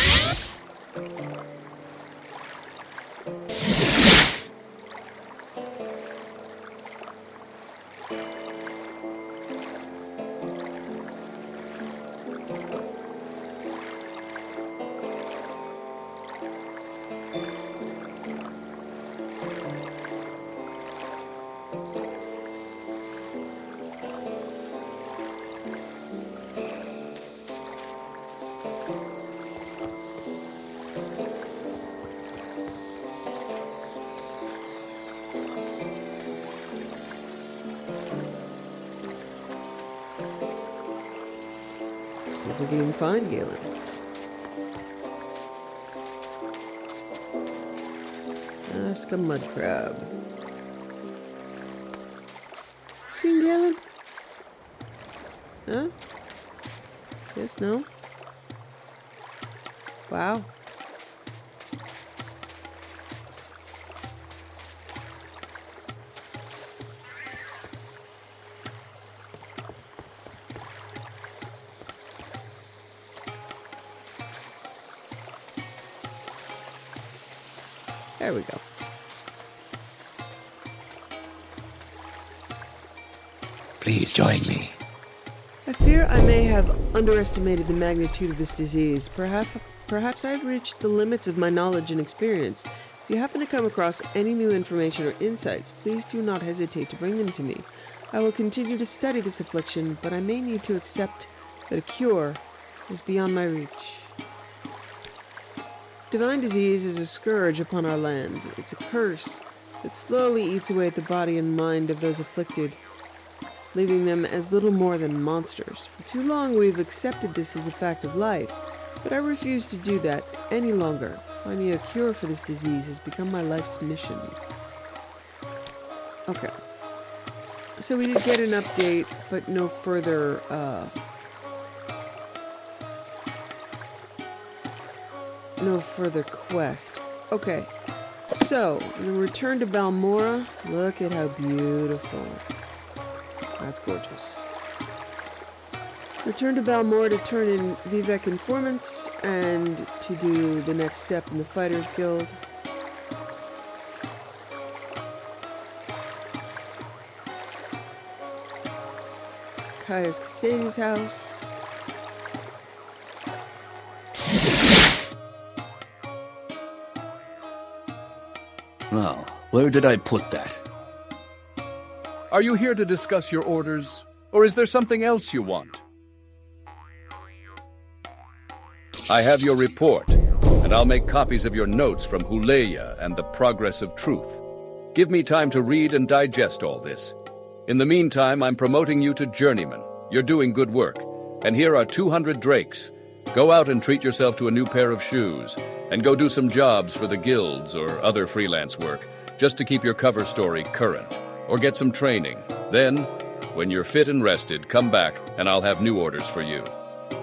S1: See if we can even find Galen. Ask a mud crab. Seen Galen? Huh? Yes, no? Wow. There we go.
S6: Please join me.
S1: I fear I may have underestimated the magnitude of this disease. Perhaps I've reached the limits of my knowledge and experience. If you happen to come across any new information or insights, please do not hesitate to bring them to me. I will continue to study this affliction, but I may need to accept that a cure is beyond my reach. Divine disease is a scourge upon our land. It's a curse that slowly eats away at the body and mind of those afflicted, leaving them as little more than monsters. For too long we've accepted this as a fact of life, but I refuse to do that any longer. Finding a cure for this disease has become my life's mission. Okay. So we did get an update, but no further, no further quest. Okay. So, we return to Balmora. Look at how beautiful. That's gorgeous. Return to Balmora to turn in Vivec Informants and to do the next step in the Fighters Guild. Caius Cassadi's house.
S9: Well, where did I put that? Are you here to discuss your orders, or is there something else you want? I have your report, and I'll make copies of your notes from Huleya and the Progress of Truth. Give me time to read and digest all this. In the meantime, I'm promoting you to journeyman. You're doing good work, and here are 200 drakes. Go out and treat yourself to a new pair of shoes, and go do some jobs for the guilds or other freelance work, just to keep your cover story current, or get some training. Then, when you're fit and rested, come back, and I'll have new orders for you.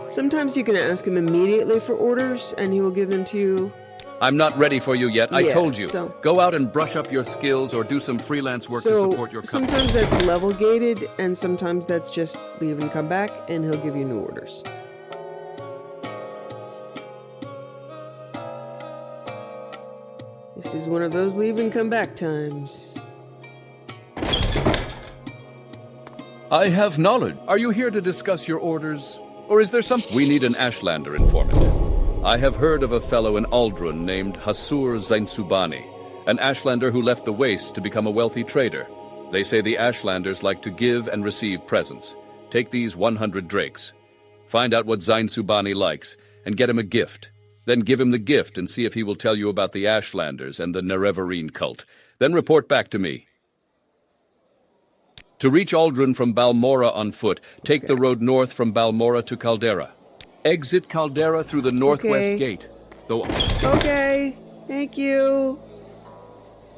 S1: Sometimes you can ask him immediately for orders, and he will give them to you.
S9: I'm not ready for you yet. I told you.
S1: So,
S9: go out and brush up your skills or do some freelance work to support your company.
S1: Sometimes that's level gated, and sometimes that's just leave and come back, and he'll give you new orders. This is one of those leave and come back times.
S9: I have knowledge. Are you here to discuss your orders? Or is there some... We need an Ashlander informant. I have heard of a fellow in Aldrun named Hasur Zainsubani, an Ashlander who left the Wastes to become a wealthy trader. They say the Ashlanders like to give and receive presents. Take these 100 drakes. Find out what Zainsubani likes, and get him a gift. Then give him the gift and see if he will tell you about the Ashlanders and the Nerevarine Cult. Then report back to me. To reach Aldrun from Balmora on foot, take the road north from Balmora to Caldera. Exit Caldera through the northwest gate. Though...
S1: Okay, thank you.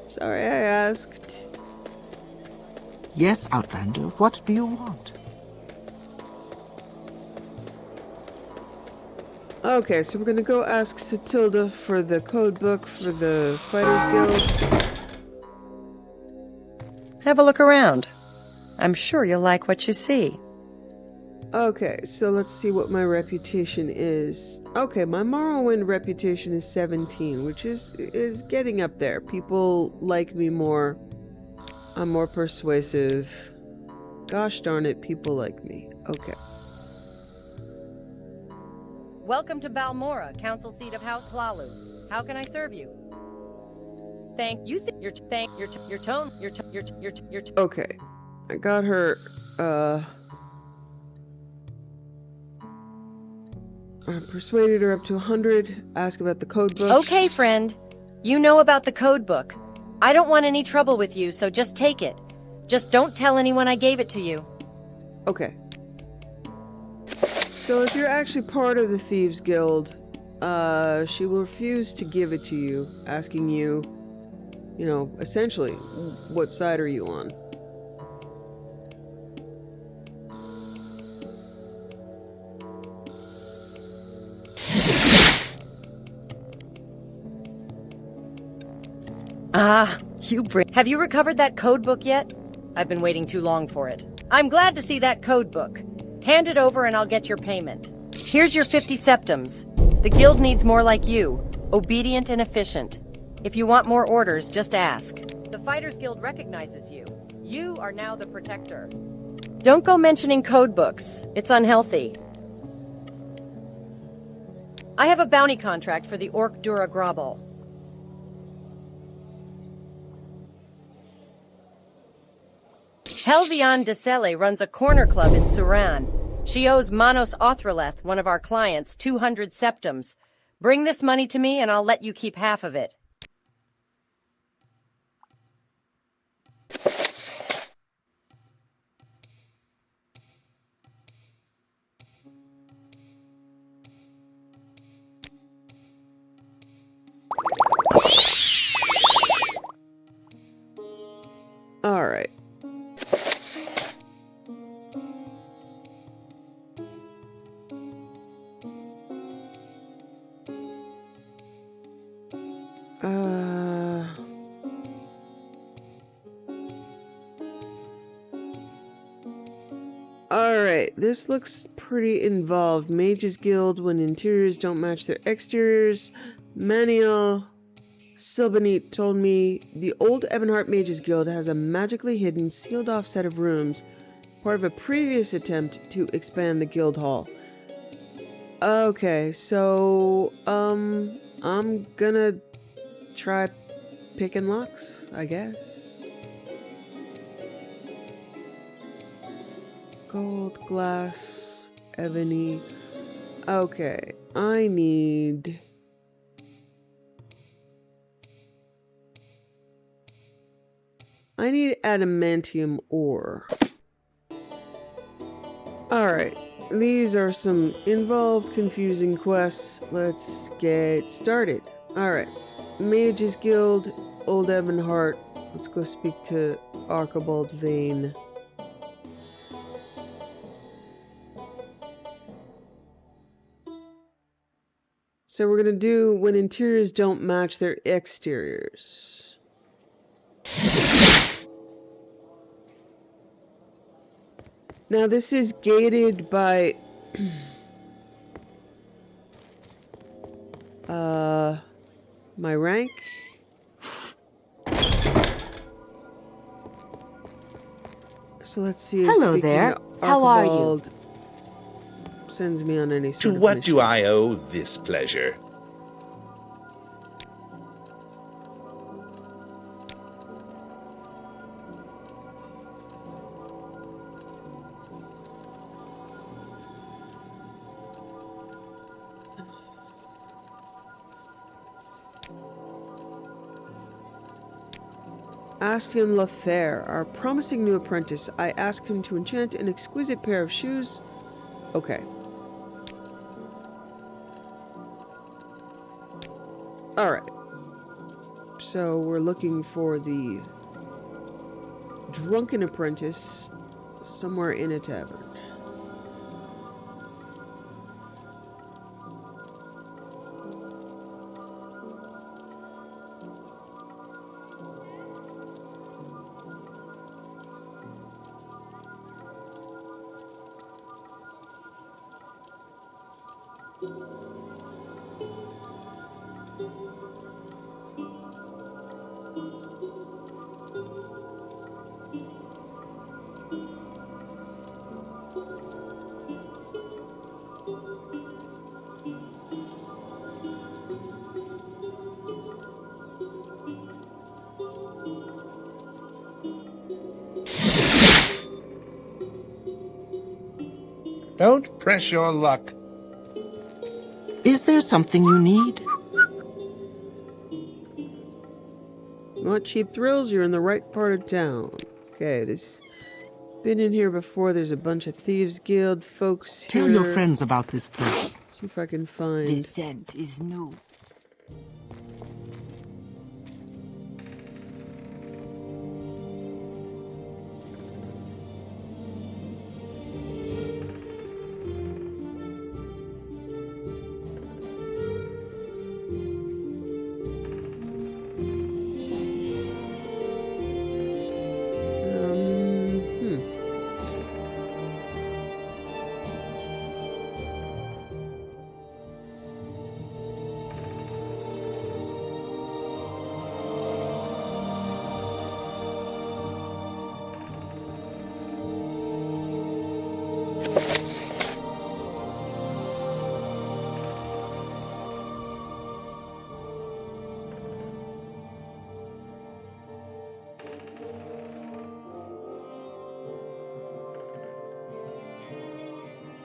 S1: Sorry I asked.
S2: Yes, Outlander, what do you want?
S1: Okay, so we're gonna go ask Satilda for the code book for the Fighters Guild.
S10: Have a look around. I'm sure you'll like what you see.
S1: Okay, so let's see what my reputation is. Okay, my Morrowind reputation is 17, which is getting up there. People like me more. I'm more persuasive. Gosh darn it, people like me. Okay.
S10: Welcome to Balmora, council seat of House Hlalu. How can I serve you? Thank you. Your tone.
S1: Okay, I got her. I persuaded her up to 100. Ask about the code book.
S10: Okay, friend. You know about the code book. I don't want any trouble with you, so just take it. Just don't tell anyone I gave it to you.
S1: Okay. So if you're actually part of the Thieves Guild, she will refuse to give it to you, asking you, you know, essentially, what side are you on?
S10: Ah, Have you recovered that code book yet? I've been waiting too long for it. I'm glad to see that code book. Hand it over and I'll get your payment. Here's your 50 septums. The guild needs more like you, obedient and efficient. If you want more orders, just ask. The Fighters Guild recognizes you. You are now the protector. Don't go mentioning code books. It's unhealthy. I have a bounty contract for the Orc Dura Grabal. Helvian Desele runs a corner club in Suran. She owes Manos Othreleth, one of our clients, 200 septums. Bring this money to me and I'll let you keep half of it.
S1: All right. Alright, this looks pretty involved. Mages Guild, when interiors don't match their exteriors. Maniel Silbanite told me the Old Ebonheart Mages Guild has a magically hidden, sealed-off set of rooms, part of a previous attempt to expand the guild hall. Okay, so, I'm gonna try picking locks, I guess. Gold, glass, ebony. Okay, I need... adamantium ore. Alright, these are some involved, confusing quests. Let's get started. Alright, Mages Guild, Old Ebonheart. Let's go speak to Archibald Vane. So we're going to do when interiors don't match their exteriors. Now this is gated by my rank. So let's see if
S3: Hello there. How are you?
S1: Sends me on any
S11: To
S1: sort of
S11: what
S1: mission.
S11: do I owe this pleasure?
S1: Astian Lothair, our promising new apprentice. I asked him to enchant an exquisite pair of shoes. Okay. Alright. So we're looking for the drunken apprentice somewhere in a tavern.
S11: Don't press your luck.
S3: Is there something you need?
S1: You want cheap thrills? You're in the right part of town. Okay, this Been in here before. There's a bunch of Thieves Guild folks here.
S3: Tell your friends about this place.
S1: See if I can find...
S12: The scent is new.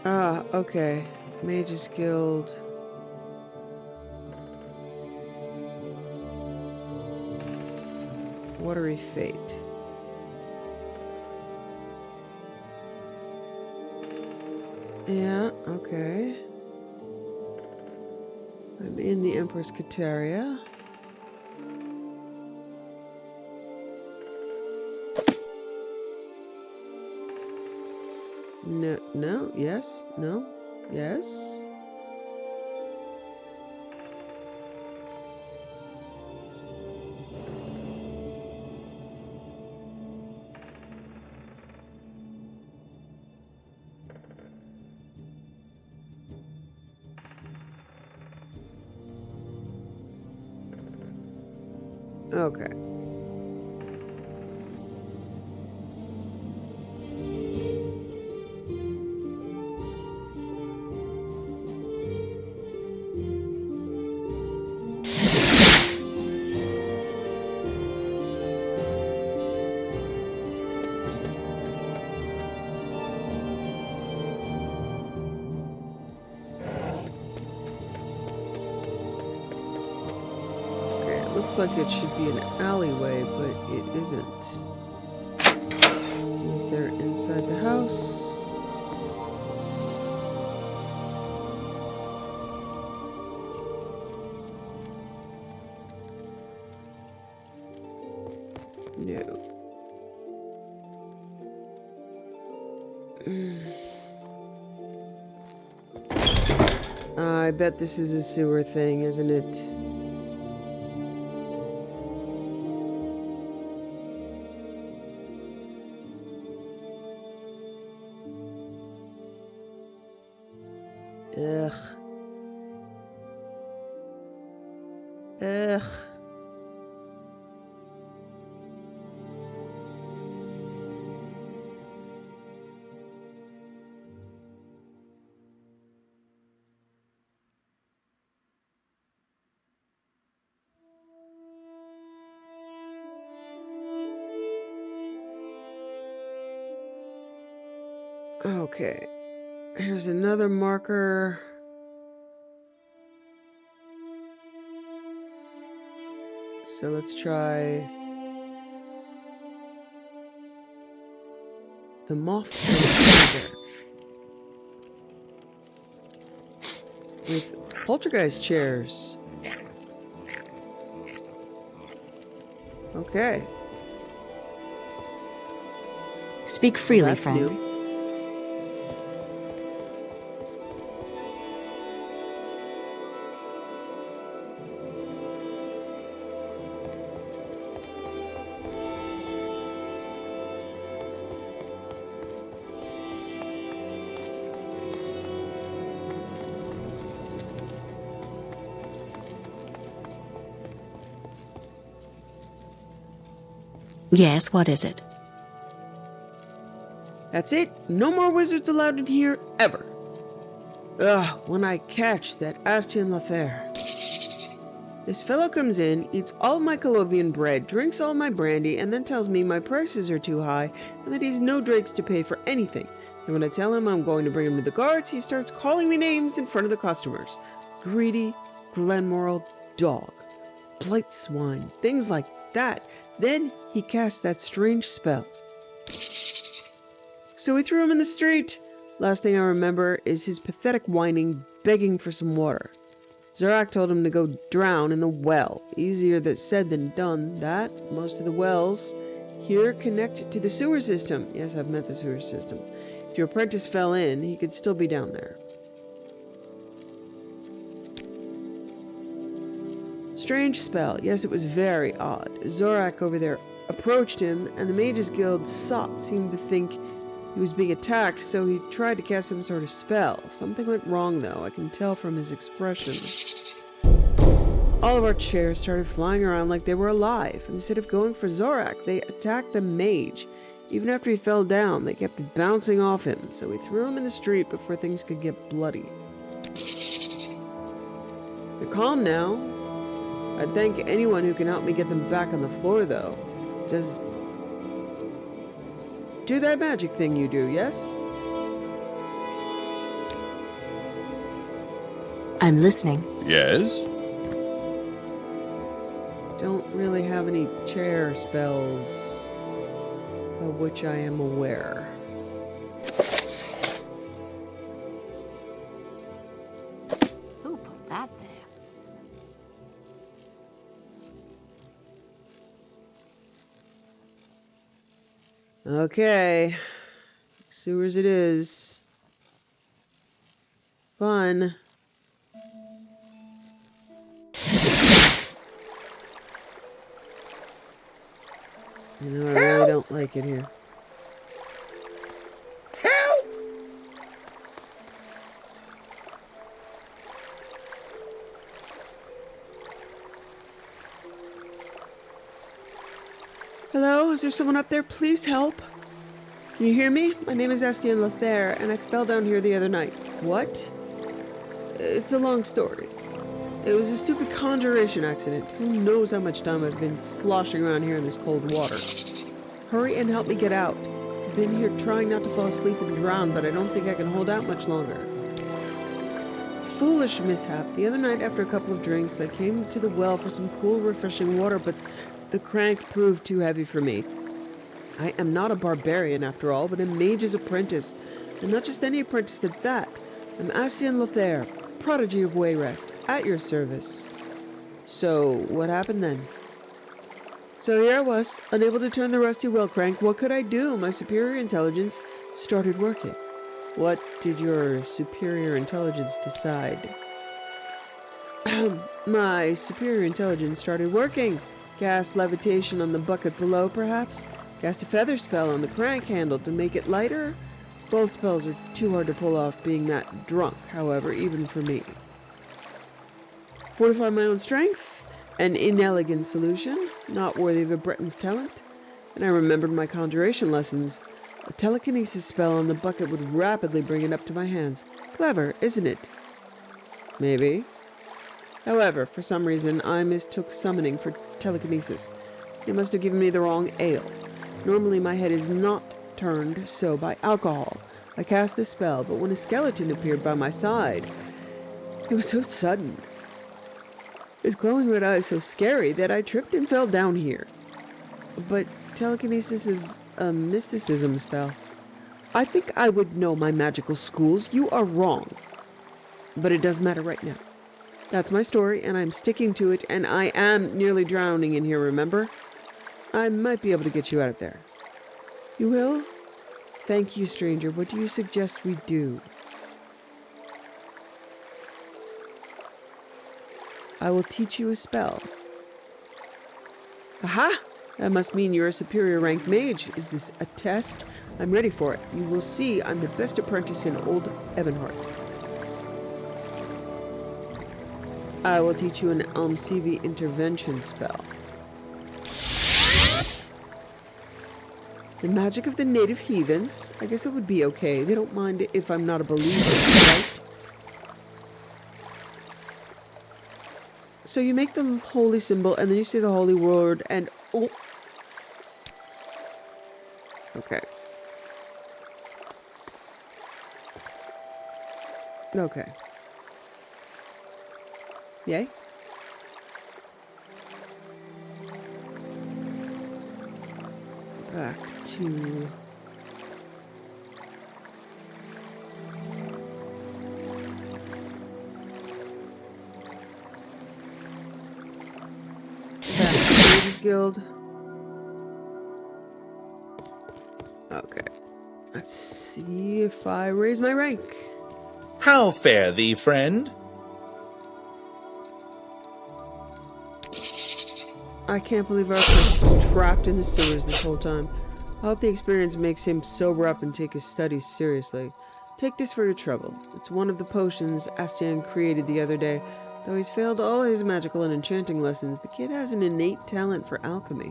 S1: Ah, okay. Mages Guild. Watery Fate. Yeah, okay. I'm in the Empress Kateria. No, yes, no, yes. Okay. Looks like it should be an alleyway, but it isn't. Let's see if they're inside the house. No. I bet this is a sewer thing, isn't it? Ugh. Ugh. Okay. Here's another marker. So let's try the moth with poltergeist chairs. Okay.
S12: Speak freely,
S1: That's
S12: friend.
S1: new.
S12: Yes, what is it?
S1: That's it. No more wizards allowed in here, ever. Ugh, when I catch that Astien Lothair. This fellow comes in, eats all my Colovian bread, drinks all my brandy, and then tells me my prices are too high, and that he's no drakes to pay for anything. And when I tell him I'm going to bring him to the guards, he starts calling me names in front of the customers. Greedy, Glenmoral dog, blight swine, things like that. Then he casts that strange spell. So we threw him in the street. Last thing I remember is his pathetic whining, begging for some water. Zorak told him to go drown in the well. Easier said than done, that. Most of the wells here connect to the sewer system. Yes, I've met the sewer system. If your apprentice fell in, he could still be down there. Strange spell. Yes, it was very odd. Zorak over there approached him, and the Mages Guild sot seemed to think he was being attacked, so he tried to cast some sort of spell. Something went wrong, though. I can tell from his expression. All of our chairs started flying around like they were alive. Instead of going for Zorak, they attacked the mage. Even after he fell down, they kept bouncing off him, so we threw him in the street before things could get bloody. They're calm now. I'd thank anyone who can help me get them back on the floor, though. Just do that magic thing you do, yes?
S12: I'm listening.
S11: Yes?
S1: Don't really have any chair spells of which I am aware.
S12: Who put that there?
S1: Okay. Sewers it is. Fun. You know, I really don't like it here.
S11: Help!
S1: Hello? Is there someone up there? Please help. Can you hear me? My name is Estienne Lothaire, and I fell down here the other night. What? It's a long story. It was a stupid conjuration accident. Who knows how much time I've been sloshing around here in this cold water. Hurry and help me get out. I've been here trying not to fall asleep and drown, but I don't think I can hold out much longer. Foolish mishap. The other night, after a couple of drinks, I came to the well for some cool, refreshing water, but the crank proved too heavy for me. I am not a barbarian, after all, but a mage's apprentice. And not just any apprentice at that. I'm Estienne Lothaire, prodigy of Wayrest, at your service. So, what happened then? So here I was, unable to turn the rusty well crank. What could I do? My superior intelligence started working. What did your superior intelligence decide? My superior intelligence started working. Cast levitation on the bucket below, perhaps? Cast a feather spell on the crank handle to make it lighter? Both spells are too hard to pull off being that drunk, however, even for me. Fortify my own strength? An inelegant solution, not worthy of a Breton's talent. And I remembered my conjuration lessons. A telekinesis spell on the bucket would rapidly bring it up to my hands. Clever, isn't it? Maybe. However, for some reason, I mistook summoning for telekinesis. It must have given me the wrong ale. Normally my head is not turned so by alcohol. I cast the spell, but when a skeleton appeared by my side, it was so sudden. His glowing red eyes so scary that I tripped and fell down here. But telekinesis is a mysticism spell. I think I would know my magical schools. You are wrong. But it doesn't matter right now. That's my story, and I'm sticking to it, and I am nearly drowning in here, remember? I might be able to get you out of there. You will? Thank you, stranger. What do you suggest we do? I will teach you a spell. Aha! That must mean you're a superior ranked mage. Is this a test? I'm ready for it. You will see I'm the best apprentice in Old Ebonheart. I will teach you an Almsivi intervention spell. The magic of the native heathens. I guess it would be okay. They don't mind if I'm not a believer, right? So you make the holy symbol, and then you say the holy word, and... oh! Okay. Okay. Yay? Back to Mages Guild. Okay. Let's see if I raise my rank.
S11: How fare thee, friend?
S1: I can't believe our apprentice was trapped in the sewers this whole time. I hope the experience makes him sober up and take his studies seriously. Take this for your trouble. It's one of the potions Astian created the other day. Though he's failed all his magical and enchanting lessons, the kid has an innate talent for alchemy.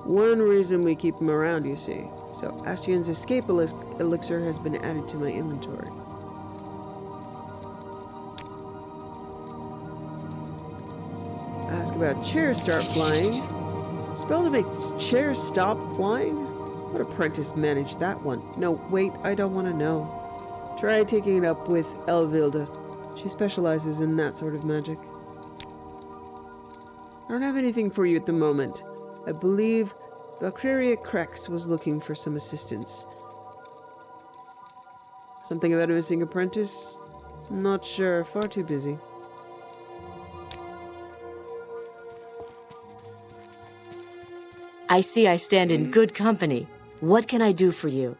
S1: One reason we keep him around, you see. So Astian's escape elixir has been added to my inventory. Ask about chairs start flying. Spell to make chairs stop flying? What apprentice managed that one? No, wait, I don't want to know. Try taking it up with Elvilda. She specializes in that sort of magic. I don't have anything for you at the moment. I believe Valkyria Krex was looking for some assistance. Something about a missing apprentice? Not sure, far too busy.
S13: I see I stand in good company. What can I do for you?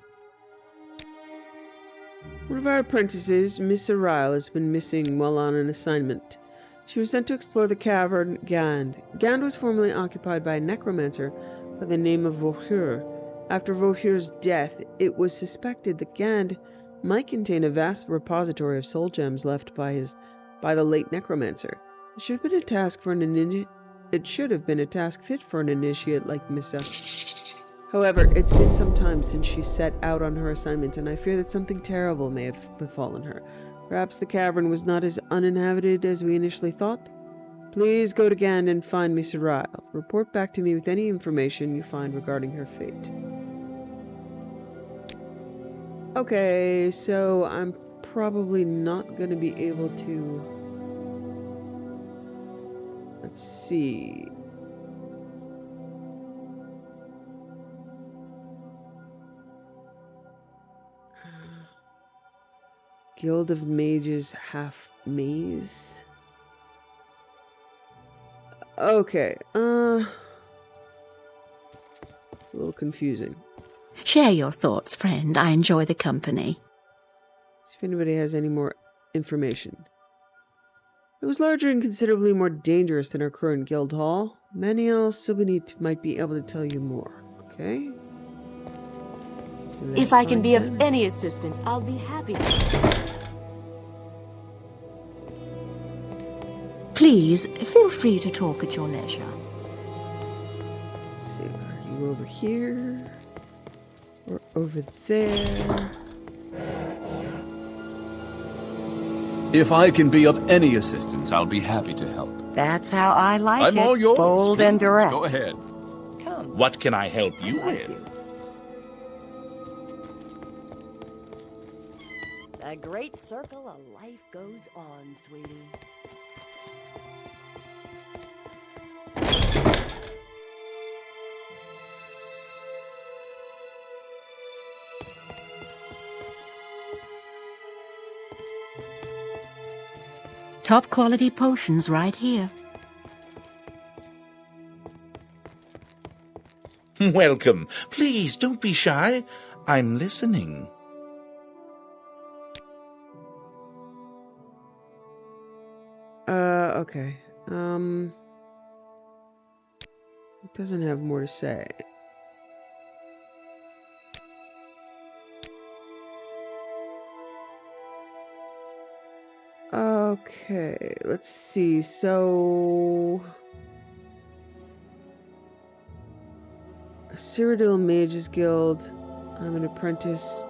S1: One of our apprentices, Miss Arile, has been missing while on an assignment. She was sent to explore the cavern Gand. Gand was formerly occupied by a necromancer by the name of Vohur. After Vohur's death, it was suspected that Gand might contain a vast repository of soul gems left by the late necromancer. It should have been a task fit for an initiate like Missa. However, it's been some time since she set out on her assignment, and I fear that something terrible may have befallen her. Perhaps the cavern was not as uninhabited as we initially thought? Please go to Gand and find Miss Arile. Report back to me with any information you find regarding her fate. Okay, so I'm probably not going to be able to... Let's see... Guild of Mages Half Maze. Okay, it's a little confusing.
S12: Share your thoughts, friend. I enjoy the company.
S1: See if anybody has any more information. It was larger and considerably more dangerous than our current guild hall. Maniel Silvanite might be able to tell you more. Okay?
S13: If I can be of any assistance, I'll be happy.
S12: Please, feel free to talk at your leisure.
S1: Let's see, are you over here? Or over there?
S9: If I can be of any assistance, I'll be happy to help.
S10: That's how I like
S9: I'm
S10: it.
S9: all yours.
S10: Bold and
S9: Please,
S10: direct.
S9: Go ahead.
S10: Come.
S11: What can I help you with?
S10: The great circle of life goes on, sweetie.
S12: Top quality potions right here.
S11: Welcome. Please, don't be shy. I'm listening.
S1: Okay. It doesn't have more to say. Okay, let's see. So... Cyrodiil Mages Guild. I'm an apprentice.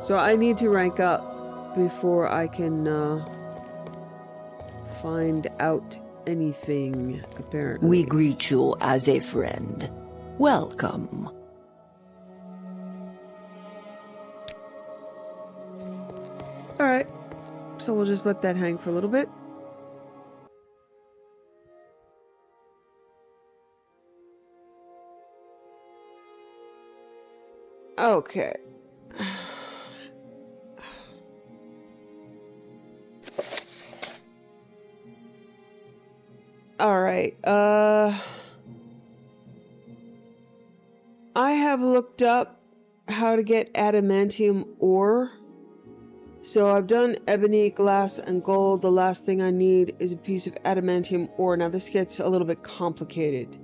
S1: So I need to rank up before I can find out anything, apparently.
S7: We greet you as a friend. Welcome.
S1: Alright. So we'll just let that hang for a little bit. Okay. Alright, I have looked up how to get adamantium ore. So I've done ebony, glass, and gold. The last thing I need is a piece of adamantium ore. Now this gets a little bit complicated.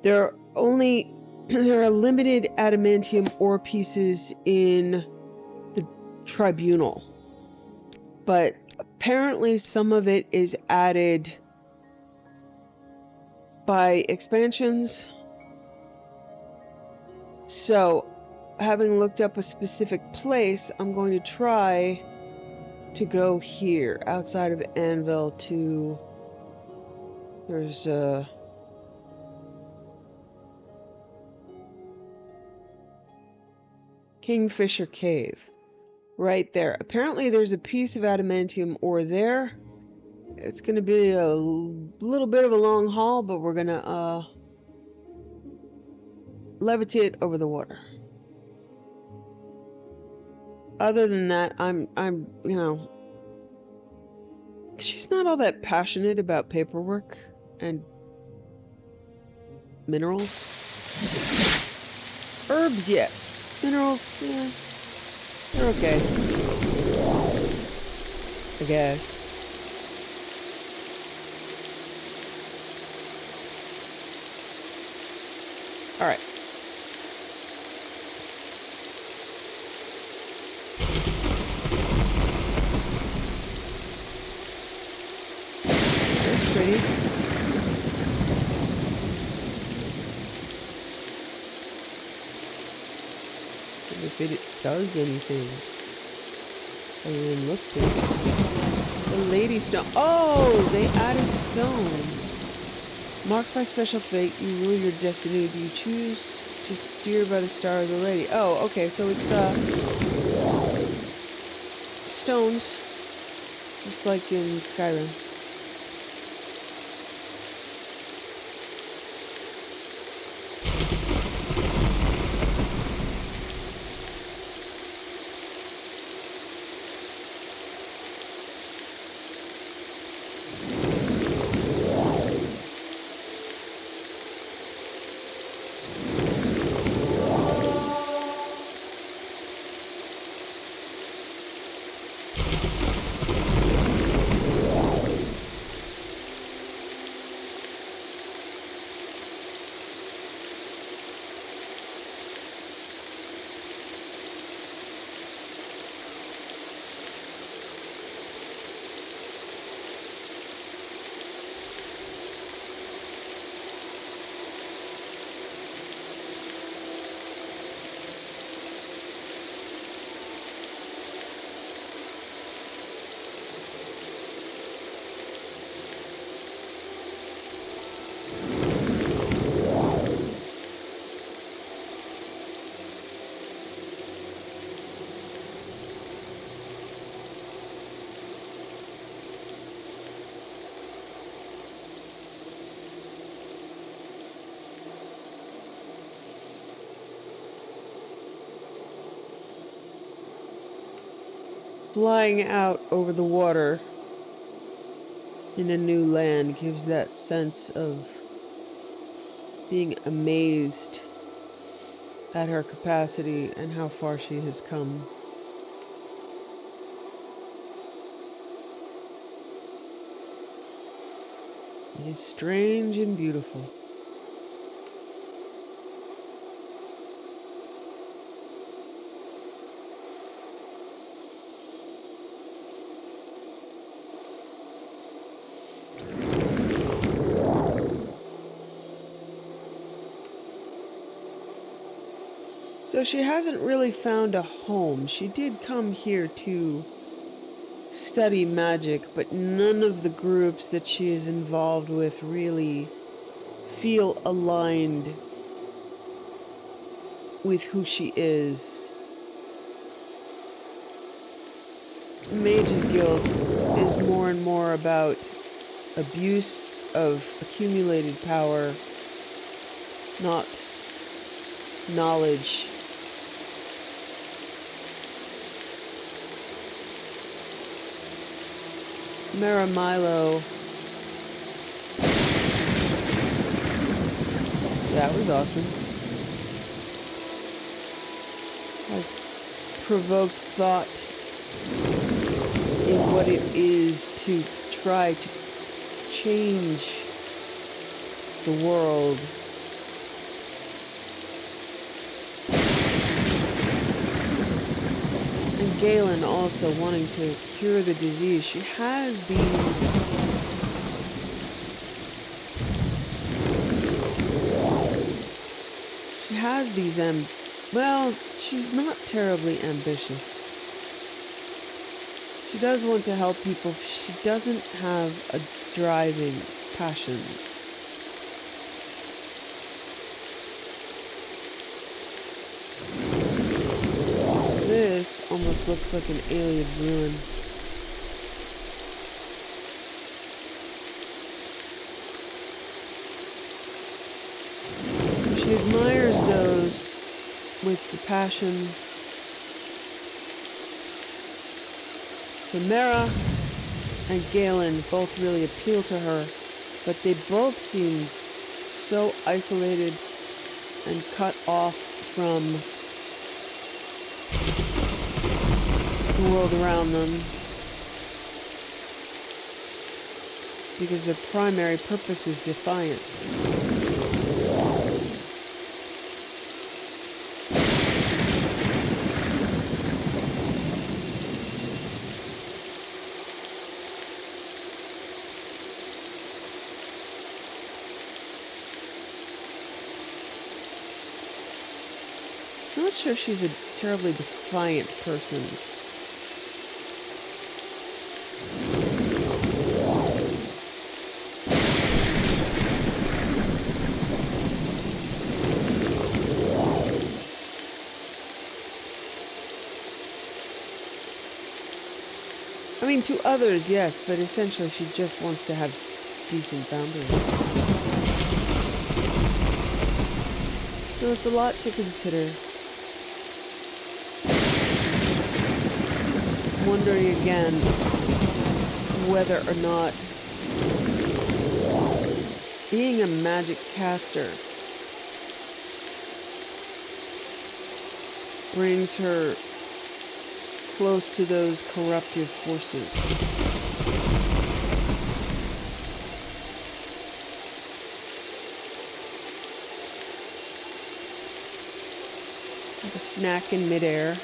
S1: There are limited adamantium ore pieces in the tribunal. But apparently some of it is added by expansions. So, having looked up a specific place, I'm going to try to go here, outside of Anvil, to... There's a... Kingfisher Cave. Right there. Apparently there's a piece of adamantium ore there. It's going to be a little bit of a long haul, but we're going to levitate over the water. Other than that, I'm, you know, she's not all that passionate about paperwork and minerals. Herbs, yes. Minerals, yeah. They're okay. I guess. Alright. That's pretty. If it does anything. I didn't look to it. The Lady Stone. Oh, they added stones. Marked by special fate, you rule your destiny. Do you choose to steer by the star of the Lady? Oh, okay, so it's stones, just like in Skyrim. Flying out over the water in a new land gives that sense of being amazed at her capacity and how far she has come. It is strange and beautiful. So she hasn't really found a home. She did come here to study magic, but none of the groups that she is involved with really feel aligned with who she is. Mages Guild is more and more about abuse of accumulated power, not knowledge. Maramilo. That was awesome. has provoked thought in what it is to try to change the world. And Galen also wanting to cure the disease. She has these well, she's not terribly ambitious. She does want to help people. She doesn't have a driving passion. This almost looks like an alien ruin. She admires those with the passion. So Mara and Galen both really appeal to her, but they both seem so isolated and cut off from the world around them, because their primary purpose is defiance. I'm not sure she's a terribly defiant person. I mean, to others, yes, but essentially she just wants to have decent boundaries. So it's a lot to consider. Wondering again whether or not being a magic caster brings her close to those corruptive forces. Like a snack in midair.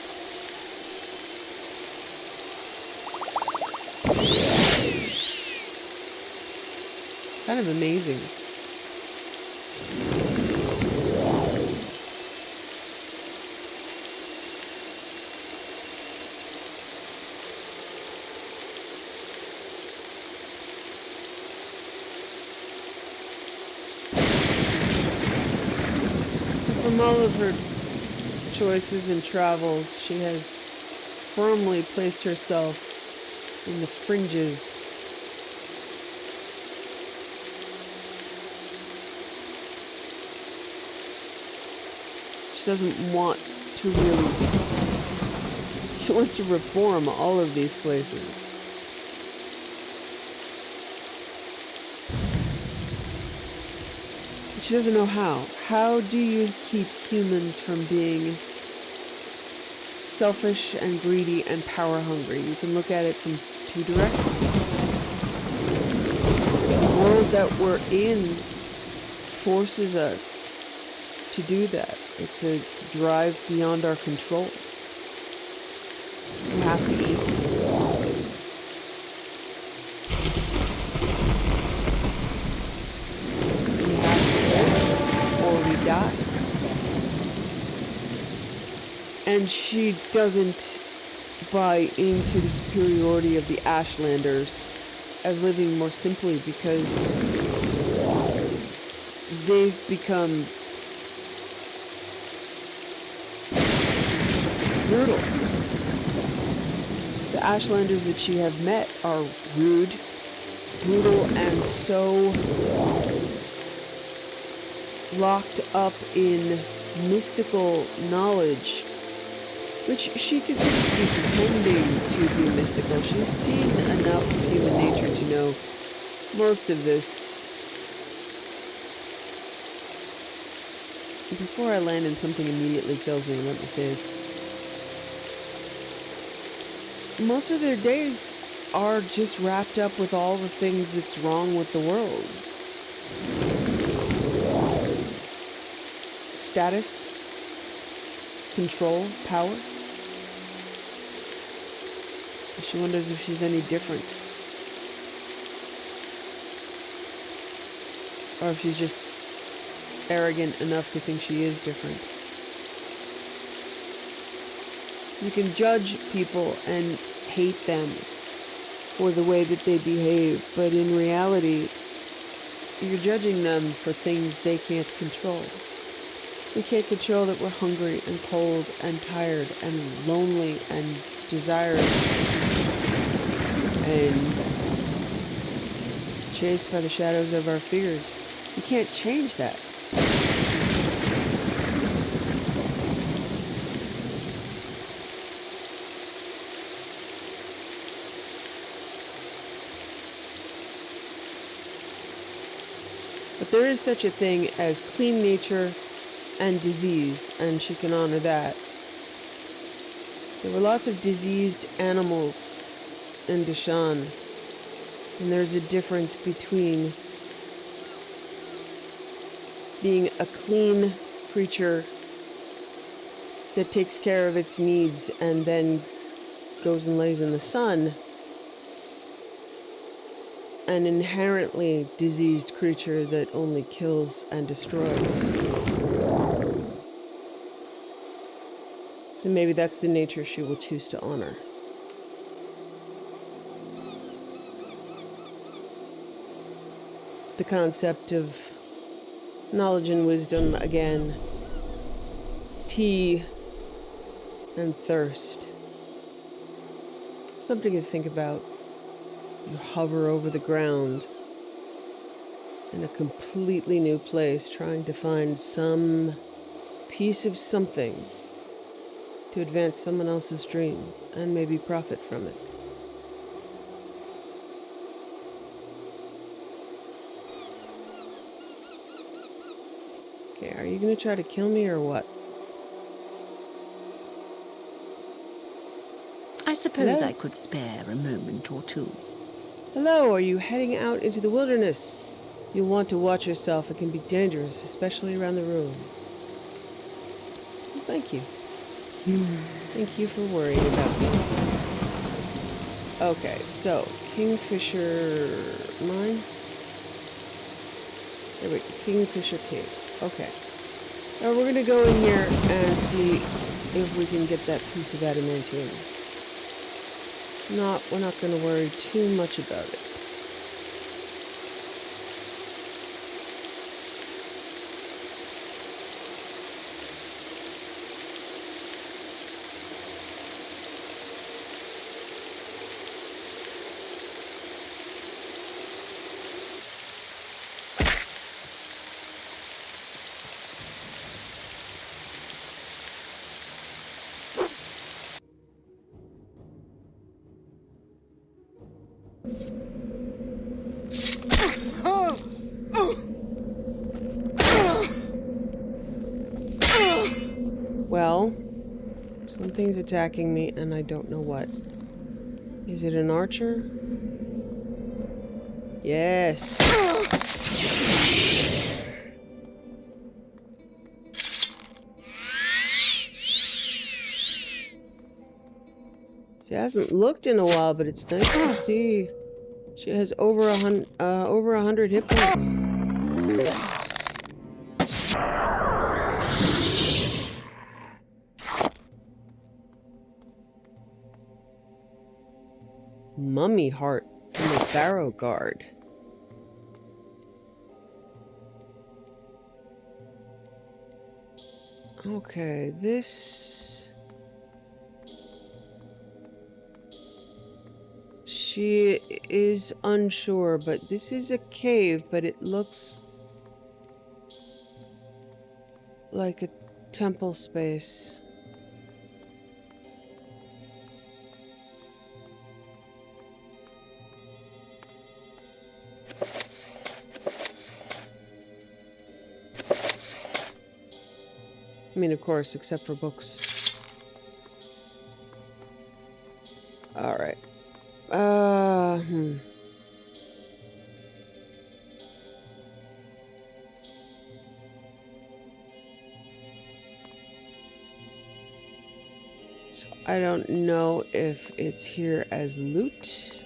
S1: Kind of amazing. From all of her choices and travels, she has firmly placed herself in the fringes . She doesn't want to really... She wants to reform all of these places. But she doesn't know how. How do you keep humans from being selfish and greedy and power hungry? You can look at it from two directions. The world that we're in forces us to do that. It's a drive beyond our control. We have to eat. We have to take or we die. And she doesn't buy into the superiority of the Ashlanders as living more simply, because they've become brutal. The Ashlanders that she have met are rude, brutal, and so locked up in mystical knowledge, which she considers to be pretending to be mystical. She's seen enough of human nature to know most of this. Before I land and something immediately kills me, let me save. most of their days are just wrapped up with all the things that's wrong with the world. Status, control, power. She wonders if she's any different. Or if she's just arrogant enough to think she is different. You can judge people and hate them for the way that they behave, but in reality, you're judging them for things they can't control. We can't control that we're hungry and cold and tired and lonely and desirous and chased by the shadows of our fears. You can't change that. But there is such a thing as clean nature and disease, and she can honor that. There were lots of diseased animals in Deshaan, and there's a difference between being a clean creature that takes care of its needs and then goes and lays in the sun, an inherently diseased creature that only kills and destroys. So maybe that's the nature she will choose to honor. The concept of knowledge and wisdom again. Tea and thirst. Something to think about. You hover over the ground in a completely new place, trying to find some piece of something to advance someone else's dream and maybe profit from it. Okay, are you gonna try to kill me or what?
S12: I suppose
S1: Hello?
S12: I could spare a moment or two.
S1: Hello, are you heading out into the wilderness? You'll want to watch yourself. It can be dangerous, especially around the ruins. Well, thank you. Thank you for worrying about me. Okay, so, Kingfisher mine? There we go, Kingfisher Cave. Okay. Now we're gonna go in here and see if we can get that piece of adamantium. We're not gonna worry too much about it. Well, something's attacking me and I don't know what. Is it an archer? Yes. She hasn't looked in a while, but it's nice to see. She has over 100 hit points. Mummy heart from the Barrow Guard. Okay, this... She is unsure, but this is a cave, but it looks like a temple space. I mean, of course, except for books. Alright. So I don't know if it's here as loot.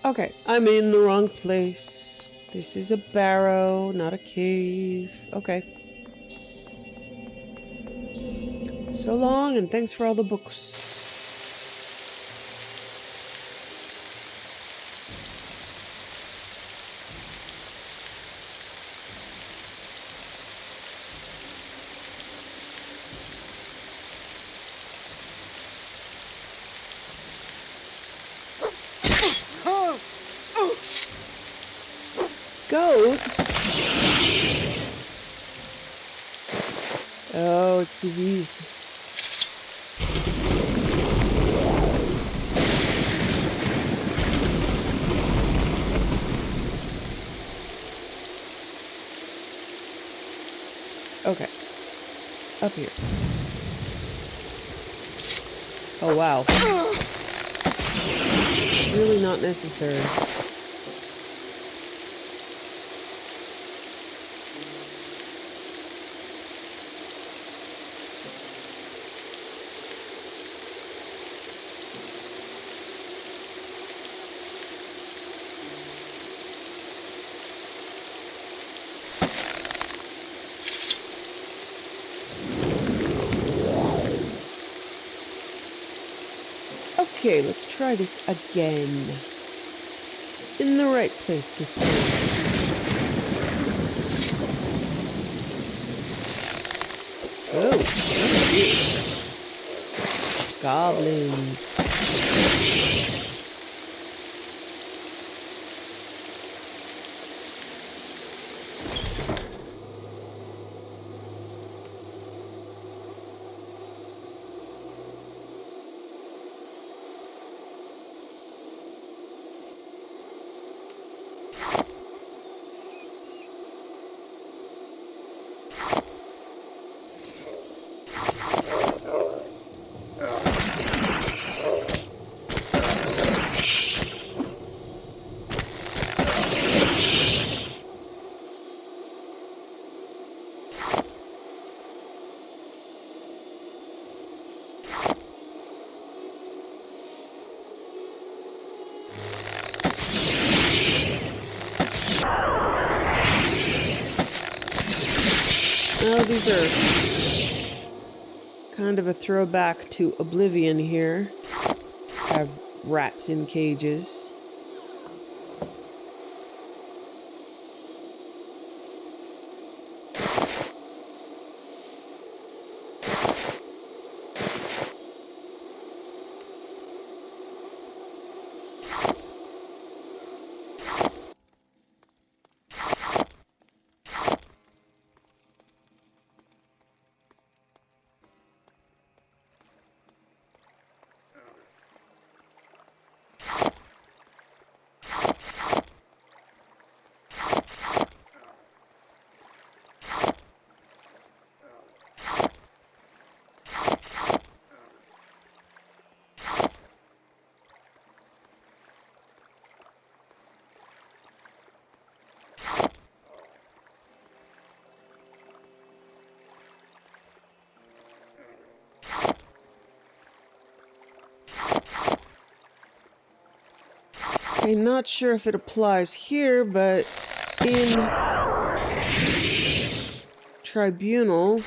S1: Okay, I'm in the wrong place. This is a barrow, not a cave. Okay. So long, and thanks for all the books. Goat? Oh, it's diseased. Okay. Up here. Oh, wow. Really not necessary. Okay, let's try this again. In the right place this time. Oh, goblins. Well, these are kind of a throwback to Oblivion here. Have rats in cages. I'm not sure if it applies here, but in Tribunal,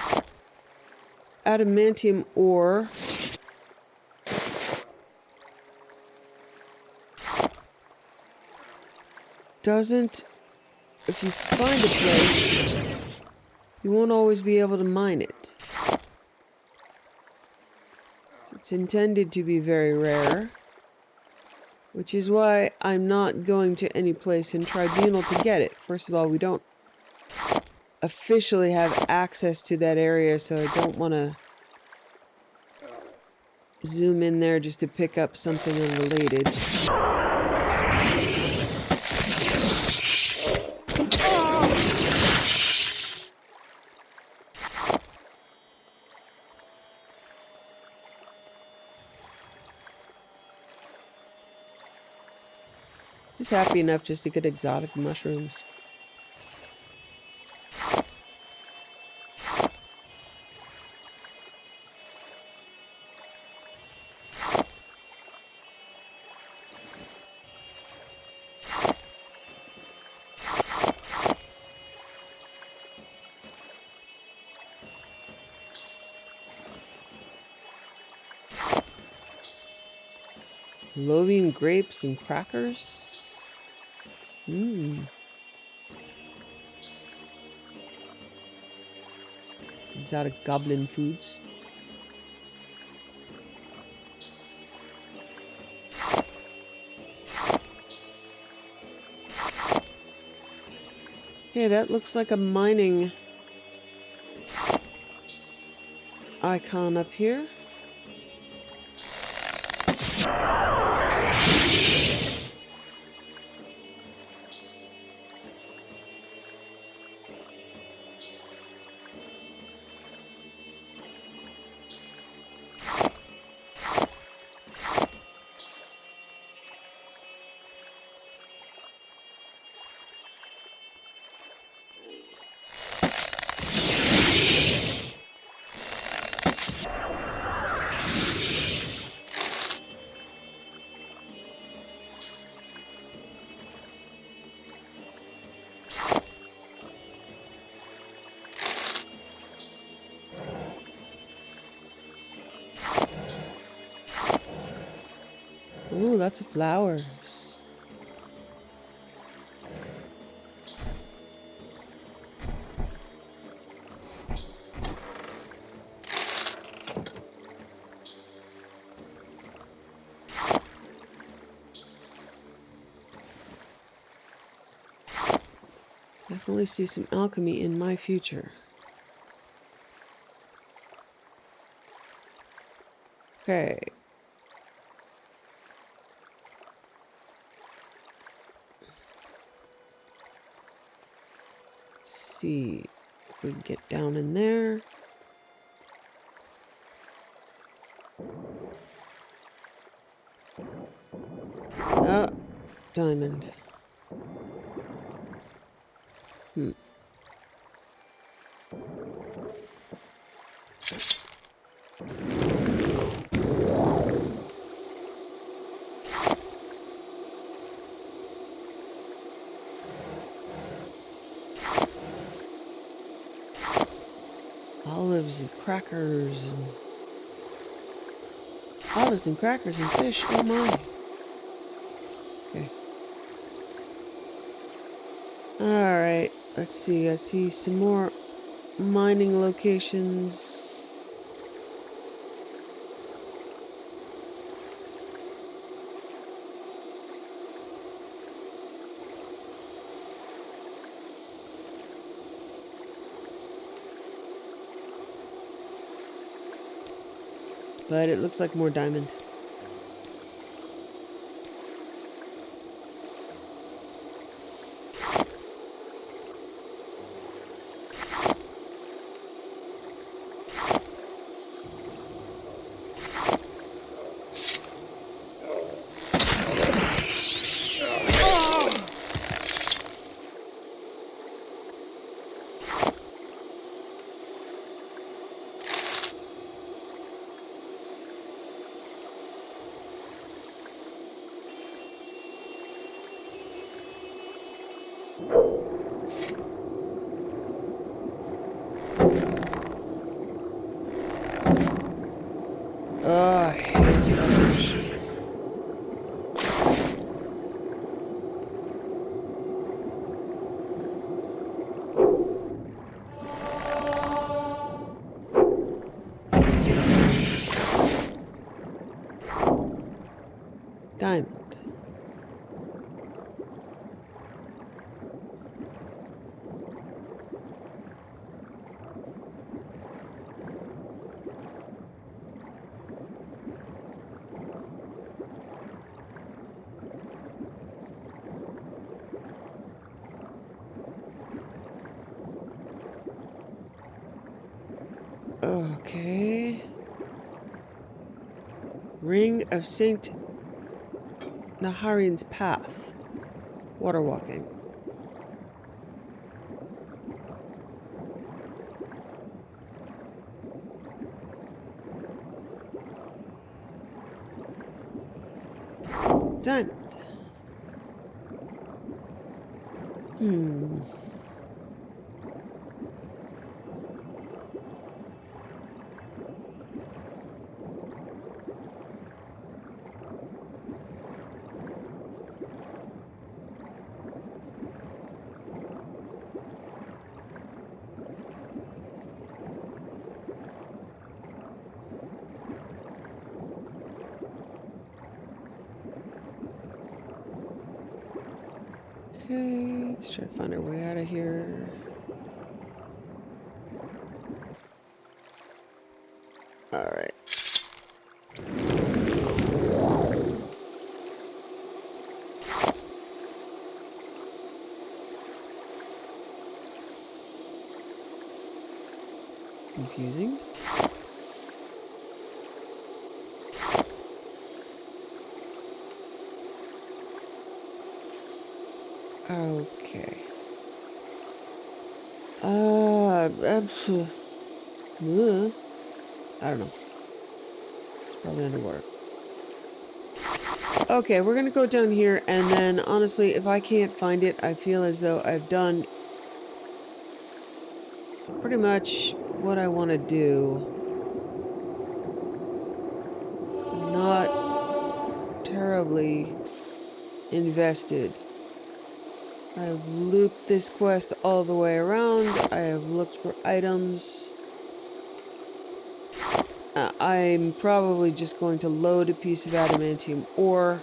S1: adamantium ore doesn't, if you find a place, you won't always be able to mine it. So it's intended to be very rare. Which is why I'm not going to any place in Tribunal to get it. First of all, we don't officially have access to that area, so I don't want to zoom in there just to pick up something unrelated. Just happy enough just to get exotic mushrooms. Lovian grapes and crackers? Mmm. Exotic goblin foods. Okay, that looks like a mining icon up here. Ooh, lots of flowers. Definitely see some alchemy in my future. Okay. Let's see if we can get down in there. Ah, diamond. Olives and crackers and olives and crackers and fish. Oh my. Okay. Alright, let's see. I see some more mining locations. But it looks like more diamond. Oh, I hate sluggish. Diamond. Okay. Ring of Saint Naharine's Path. Water walking. Diamond. Okay, let's try to find our way out of here. Alright. Confusing. Okay. I don't know. It's probably underwater. Okay, we're gonna go down here, and then honestly, if I can't find it, I feel as though I've done pretty much what I want to do. I'm not terribly invested. I've looped this quest all the way around. I have looked for items. I'm probably just going to load a piece of adamantium ore.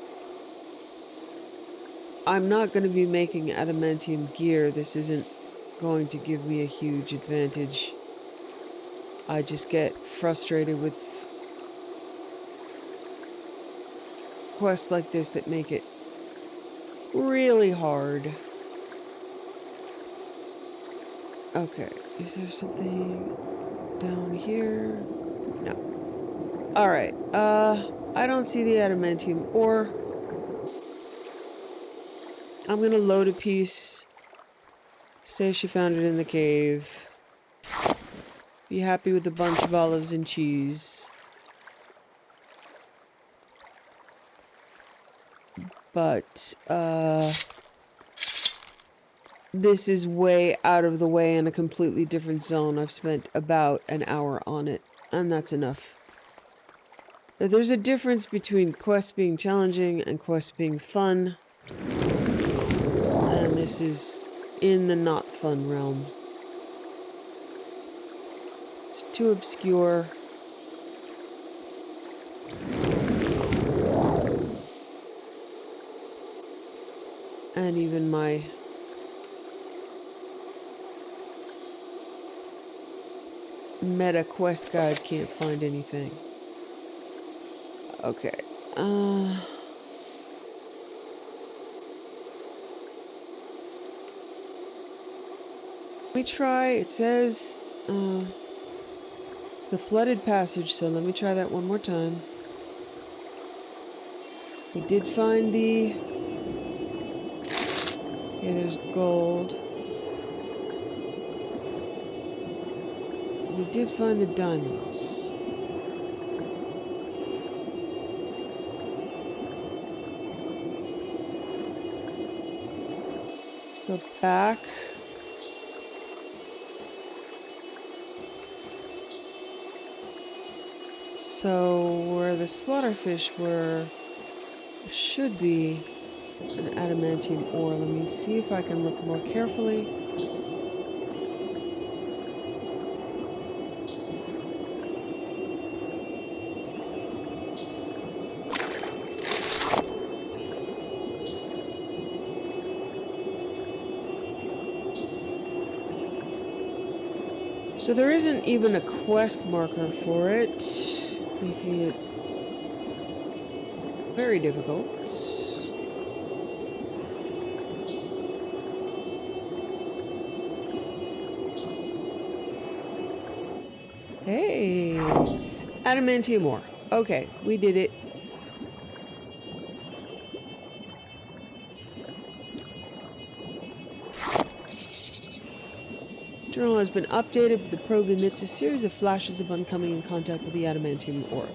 S1: I'm not going to be making adamantium gear. This isn't going to give me a huge advantage. I just get frustrated with quests like this that make it really hard. Okay, is there something down here? No. Alright, I don't see the adamantium ore. I'm gonna load a piece. Say she found it in the cave. Be happy with a bunch of olives and cheese. But, this is way out of the way in a completely different zone. I've spent about an hour on it, and that's enough. There's a difference between quests being challenging and quests being fun. And this is in the not fun realm. It's too obscure. And even my meta quest guide can't find anything. Okay. Let me try. It says it's the flooded passage, so let me try that one more time. We did find the... Okay, there's gold. We did find the diamonds. Let's go back. So, where the slaughterfish were, should be an adamantium ore. Let me see if I can look more carefully. So there isn't even a quest marker for it, making it very difficult. Hey! Hey! Adamantium ore. Okay, we did it. Journal has been updated. The probe emits a series of flashes upon coming in contact with the adamantium ore.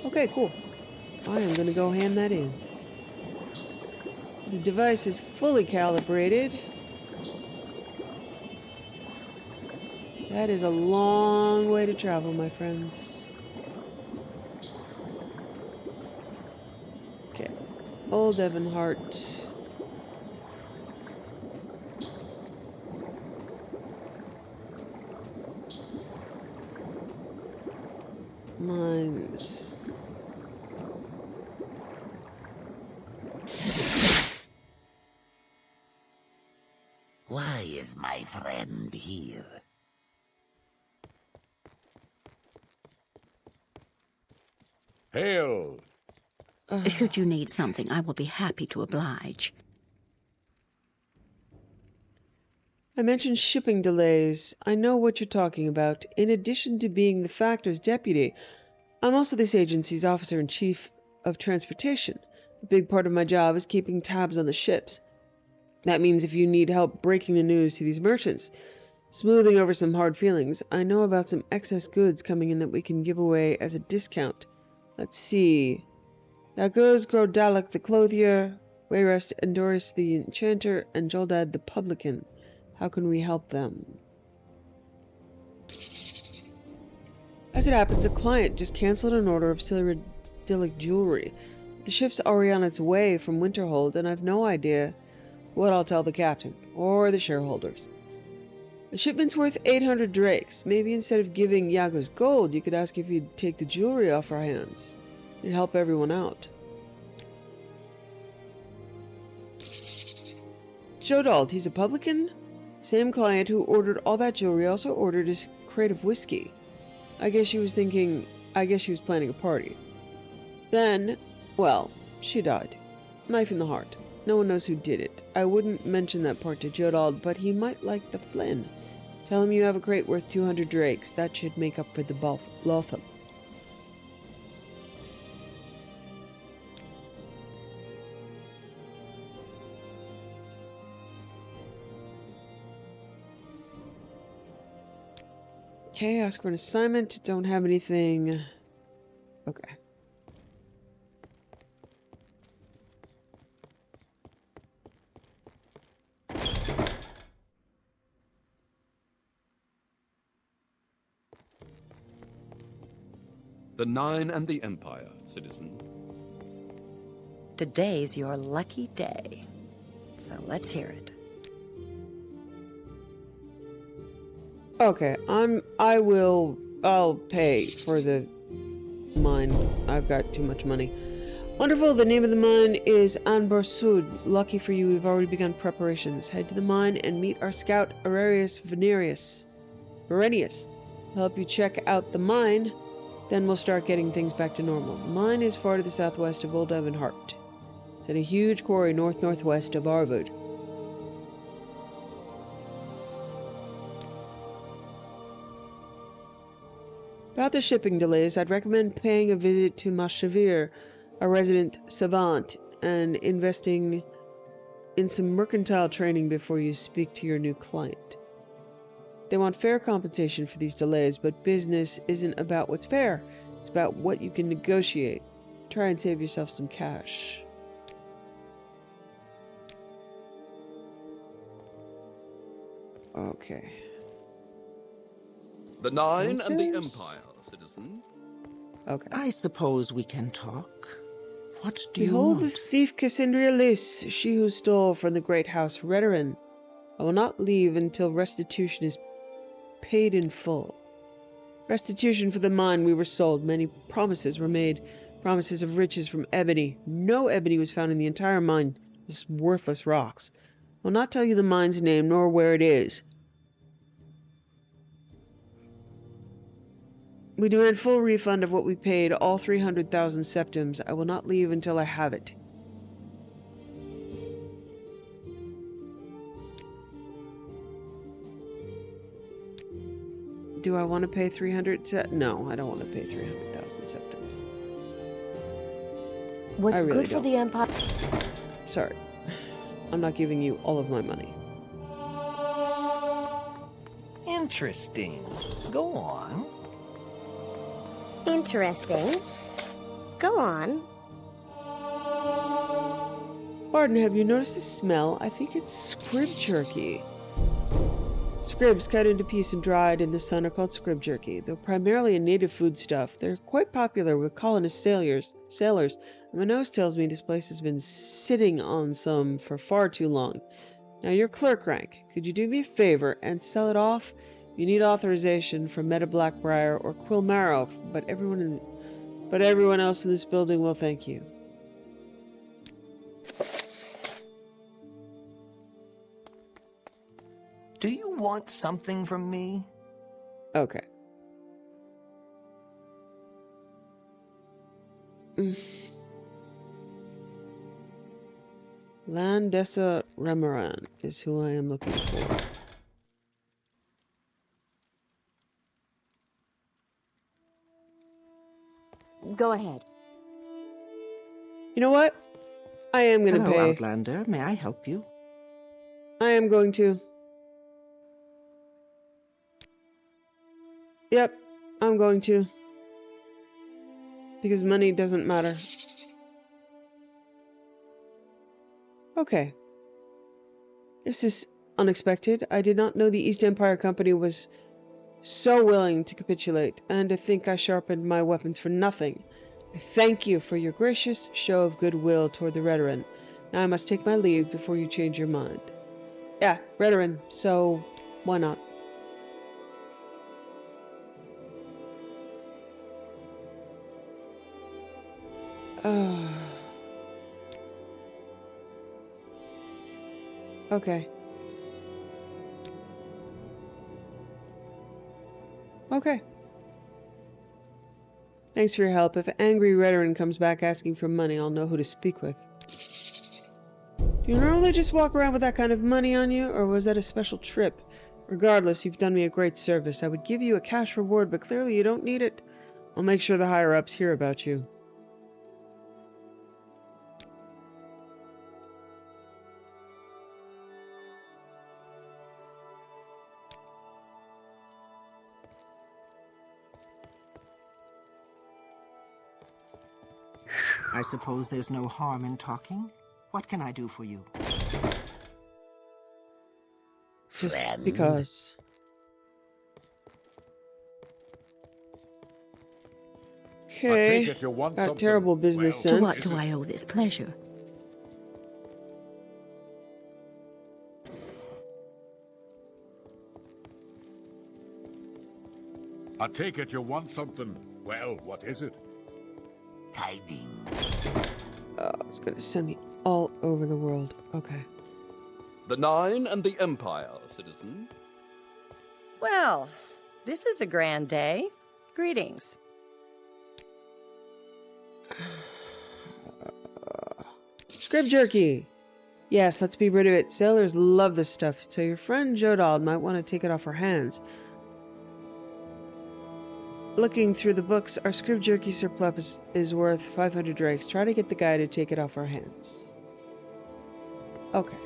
S1: Okay, cool. I am going to go hand that in. The device is fully calibrated. That is a long way to travel, my friends. Okay. Old Ebonheart. Mines.
S5: Why is my friend here?
S14: Hail!
S12: Should you need something, I will be happy to oblige.
S1: I mentioned shipping delays. I know what you're talking about. In addition to being the Factor's deputy, I'm also this agency's officer-in-chief of transportation. A big part of my job is keeping tabs on the ships. That means if you need help breaking the news to these merchants, smoothing over some hard feelings, I know about some excess goods coming in that we can give away as a discount. Let's see. Daguz Grodalak the Clothier, Wayrest Endoris the Enchanter, and Joldad the Publican. How can we help them? As it happens, a client just canceled an order of Cyrodiilic jewelry. The ship's already on its way from Winterhold, and I've no idea what I'll tell the captain, or the shareholders. The shipment's worth 800 drakes. Maybe instead of giving Yago's gold, you could ask if he'd take the jewelry off our hands. It'd help everyone out. Jodald, he's a publican? Same client who ordered all that jewelry also ordered a crate of whiskey. I guess she was planning a party. Then, well, she died. Knife in the heart. No one knows who did it. I wouldn't mention that part to Jodald, but he might like the Flynn. Tell him you have a crate worth 200 drakes. That should make up for the Lotham. Okay, ask for an assignment. Don't have anything. Okay.
S14: The Nine and the Empire, citizen.
S10: Today's your lucky day. So let's hear it.
S1: Okay, I'll pay for the mine. I've got too much money. Wonderful, the name of the mine is Anbar Sud. Lucky for you, we've already begun preparations. Head to the mine and meet our scout, Aurelius Venerius. He'll help you check out the mine, then we'll start getting things back to normal. The mine is far to the southwest of Old Ebonheart. It's in a huge quarry north-northwest of Arvud. About the shipping delays, I'd recommend paying a visit to Mashavir, a resident savant, and investing in some mercantile training before you speak to your new client. They want fair compensation for these delays, but business isn't about what's fair. It's about what you can negotiate. Try and save yourself some cash. Okay.
S14: The Nine
S1: Downstairs?
S14: and the Empire, citizen.
S1: Okay.
S3: I suppose we can talk. What do you
S1: Behold the
S3: want?
S1: thief Cassandra Lys, she who stole from the great house Redoran. I will not leave until restitution is paid in full. Restitution for the mine we were sold. Many promises were made. Promises of riches from ebony. No ebony was found in the entire mine. Just worthless rocks. I will not tell you the mine's name nor where it is. We demand full refund of what we paid, all 300,000 septims. I will not leave until I have it. Do I want to pay 300? No, I don't want to pay 300,000 septims.
S13: What's
S1: really
S13: good for
S1: don't.
S13: the Empire?
S1: Sorry. I'm not giving you all of my money.
S15: Interesting. Go on.
S16: Interesting. Go on.
S1: Pardon, have you noticed the smell? I think it's scrib jerky. Scribs cut into pieces and dried in the sun are called scrib jerky. Though primarily a native foodstuff, they're quite popular with colonist sailors. My nose tells me this place has been sitting on some for far too long. Now, you're clerk rank. Could you do me a favor and sell it off? You need authorization from Meta Blackbriar or Quillmarrow, but everyone else in this building will thank you.
S15: Do you want something from me?
S1: Okay. Landessa Remoran is who I am looking for.
S13: Go ahead.
S1: You know what? I am going to
S3: Hello,
S1: pay.
S3: Outlander. May I help you?
S1: I am going to. Yep, I'm going to. Because money doesn't matter. Okay. This is unexpected. I did not know the East Empire Company was so willing to capitulate, and to think I sharpened my weapons for nothing. I thank you for your gracious show of goodwill toward the Redoran. Now I must take my leave before you change your mind. Yeah, Redoran, so why not? Okay. Okay. Thanks for your help. If angry Redoran comes back asking for money, I'll know who to speak with. Do you normally just walk around with that kind of money on you, or was that a special trip? Regardless, you've done me a great service. I would give you a cash reward, but clearly you don't need it. I'll make sure the higher-ups hear about you.
S3: I suppose there's no harm in talking. What can I do for you?
S1: Just
S5: Friend.
S1: because. Okay. Got terrible business sense.
S12: To what do I owe this pleasure?
S17: I take it you want something. Well, what is it?
S15: Tidings.
S1: Oh, it's gonna send me all over the world. Okay.
S14: The Nine and the Empire, citizen.
S10: Well, this is a grand day. Greetings.
S1: Scrib jerky! Yes, let's be rid of it. Sailors love this stuff, so your friend Jodald might want to take it off her hands. Looking through the books, our scrib jerky surplus is worth 500 drakes. Try to get the guy to take it off our hands. Okay.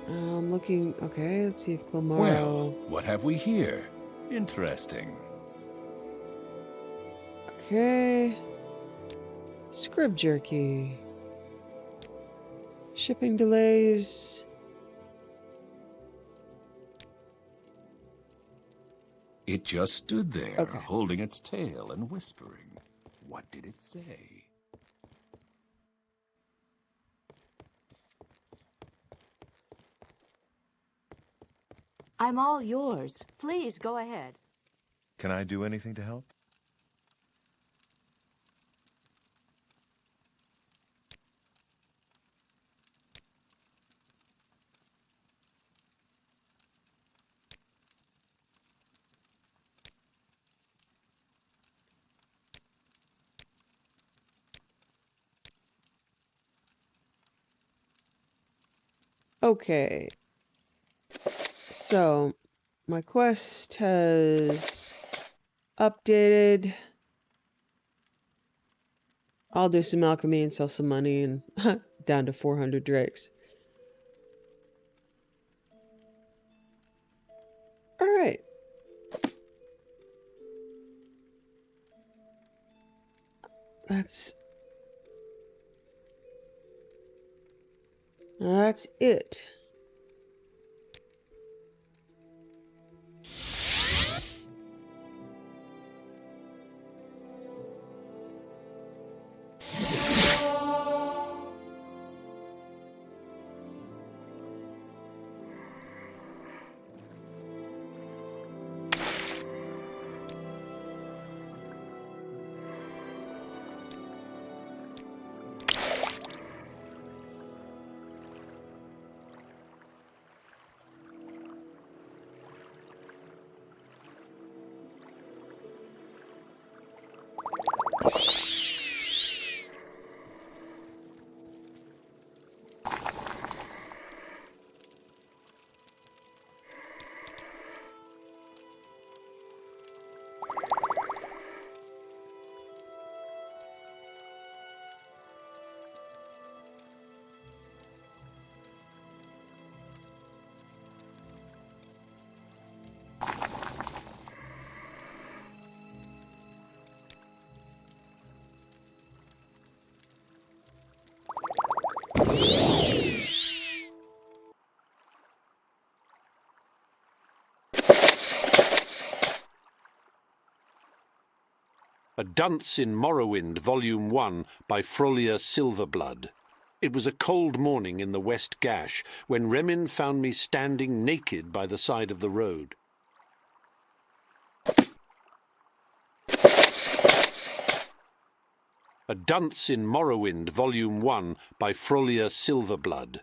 S1: I'm looking... Okay, let's see if Quillmarrow...
S17: Well, what have we here? Interesting.
S1: Okay. Scrib jerky. Shipping delays.
S17: It just stood there,
S1: Okay.
S17: holding its tail and whispering. What did it say?
S13: I'm all yours. Please go ahead.
S18: Can I do anything to help?
S1: Okay. So, My quest has updated. I'll do some alchemy and sell some money and down to 400 drakes. Alright. That's it.
S8: A Dunce in Morrowind, Volume 1, by Frolia Silverblood. It was a cold morning in the West Gash when Remin found me standing naked by the side of the road. A Dunce in Morrowind, Volume 1, by Frolia Silverblood.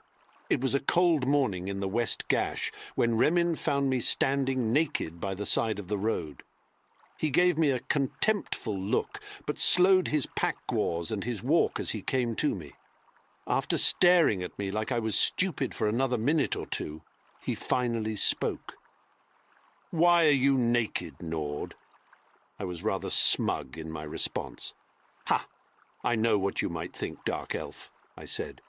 S8: It was a cold morning in the West Gash when Remin found me standing naked by the side of the road. He gave me a contemptful look, but slowed his pack wars and his walk as he came to me. After staring at me like I was stupid for another minute or two, he finally spoke. "Why are you naked, Nord?" I was rather smug in my response. "Ha! I know what you might think, Dark Elf," I said.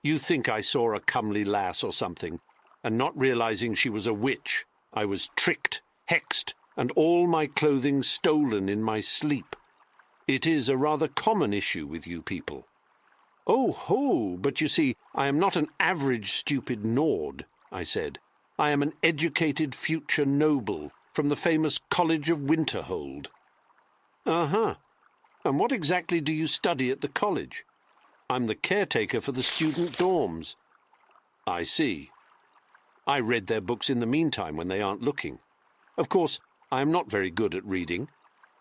S8: "You think I saw a comely lass or something, and not realizing she was a witch, I was tricked, hexed, and all my clothing stolen in my sleep. It is a rather common issue with you people." "Oh ho, but you see, I am not an average stupid Nord," I said. "I am an educated future noble from the famous College of Winterhold." "Uh-huh. And what exactly do you study at the college?" "I'm the caretaker for the student dorms." "I see. I read their books in the meantime when they aren't looking. Of course, I am not very good at reading,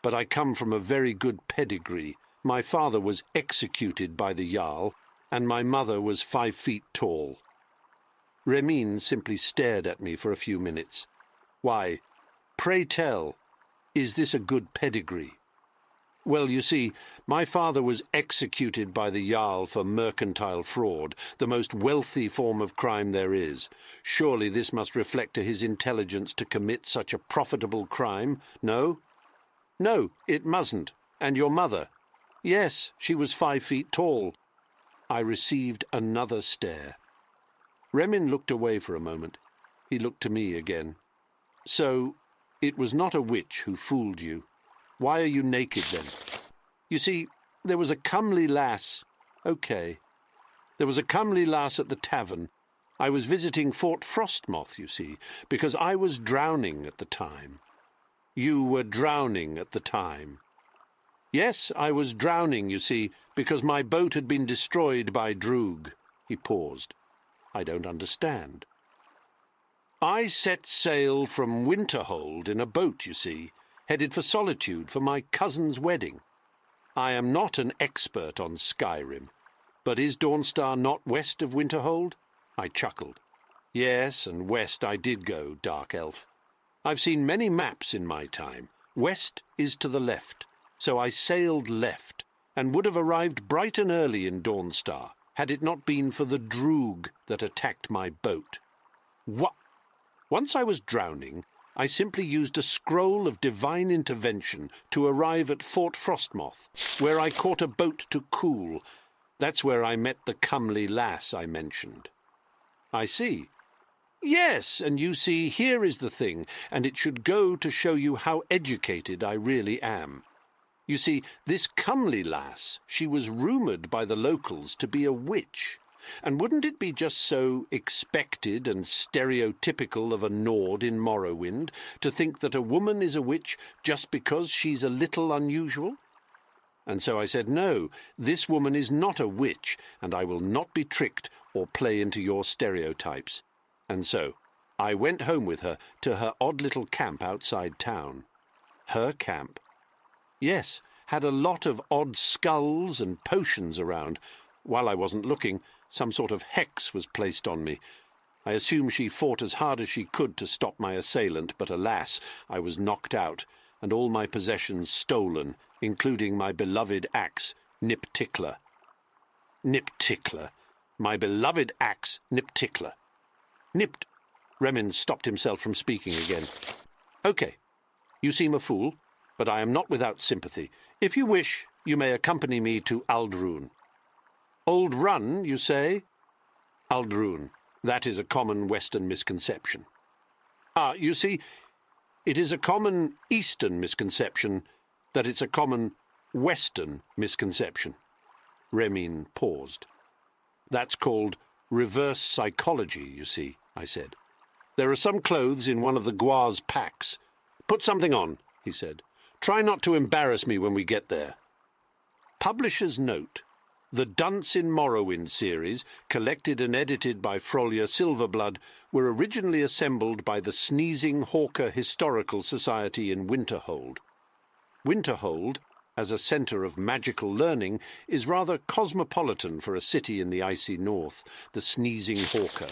S8: but I come from a very good pedigree. My father was executed by the Jarl, and my mother was 5 feet tall." Remin simply stared at me for a few minutes. "Why, pray tell, is this a good pedigree?" "Well, you see, my father was executed by the Jarl for mercantile fraud, the most wealthy form of crime there is. Surely this must reflect to his intelligence to commit such a profitable crime, no?" "No, it mustn't. And your mother?" "Yes, she was 5 feet tall." I received another stare. Remin looked away for a moment. He looked to me again. "So, it was not a witch who fooled you. Why are you naked, then?" "You see, there was a comely lass—" "Okay. There was a comely lass at the tavern. I was visiting Fort Frostmoth, you see, because I was drowning at the time." "You were drowning at the time?" "Yes, I was drowning, you see, because my boat had been destroyed by Droog." He paused. "I don't understand." "I set sail from Winterhold in a boat, you see, headed for Solitude for my cousin's wedding. I am not an expert on Skyrim, but is Dawnstar not west of Winterhold?" I chuckled. "Yes, and west I did go, Dark Elf. I've seen many maps in my time. West is to the left, so I sailed left, and would have arrived bright and early in Dawnstar, had it not been for the Droog that attacked my boat." "What?" "Once I was drowning, I simply used a scroll of divine intervention to arrive at Fort Frostmoth, where I caught a boat to cool. That's where I met the comely lass I mentioned. I see. Yes, and you see, here is the thing, and it should go to show you how educated I really am. You see, this comely lass, she was rumoured by the locals to be a witch. And wouldn't it be just so expected and stereotypical of a Nord in Morrowind to think that a woman is a witch just because she's a little unusual? And so I said, no, this woman is not a witch, and I will not be tricked or play into your stereotypes. And so I went home with her to her odd little camp outside town. Her camp? Yes, had a lot of odd skulls and potions around. While I wasn't looking, some sort of hex was placed on me. I assume she fought as hard as she could to stop my assailant, but alas, I was knocked out, and all my possessions stolen, including my beloved axe, Nip Tickler. Nip Tickler. My beloved axe, Nip Tickler. Nipped. Remin stopped himself from speaking again. Okay, you seem a fool, but I am not without sympathy. If you wish, you may accompany me to Aldrun. Old Run, you say? Aldrun. That is a common Western misconception. You see, it is a common Eastern misconception that it's a common Western misconception. Remin paused. That's called reverse psychology, you see, I said. There are some clothes in one of the Guar's packs. Put something on, he said. Try not to embarrass me when we get there. Publisher's note. The Dunce in Morrowind series, collected and edited by Frolia Silverblood, were originally assembled by the Sneezing Hawker Historical Society in Winterhold. Winterhold, as a centre of magical learning, is rather cosmopolitan for a city in the icy north, the Sneezing Hawker.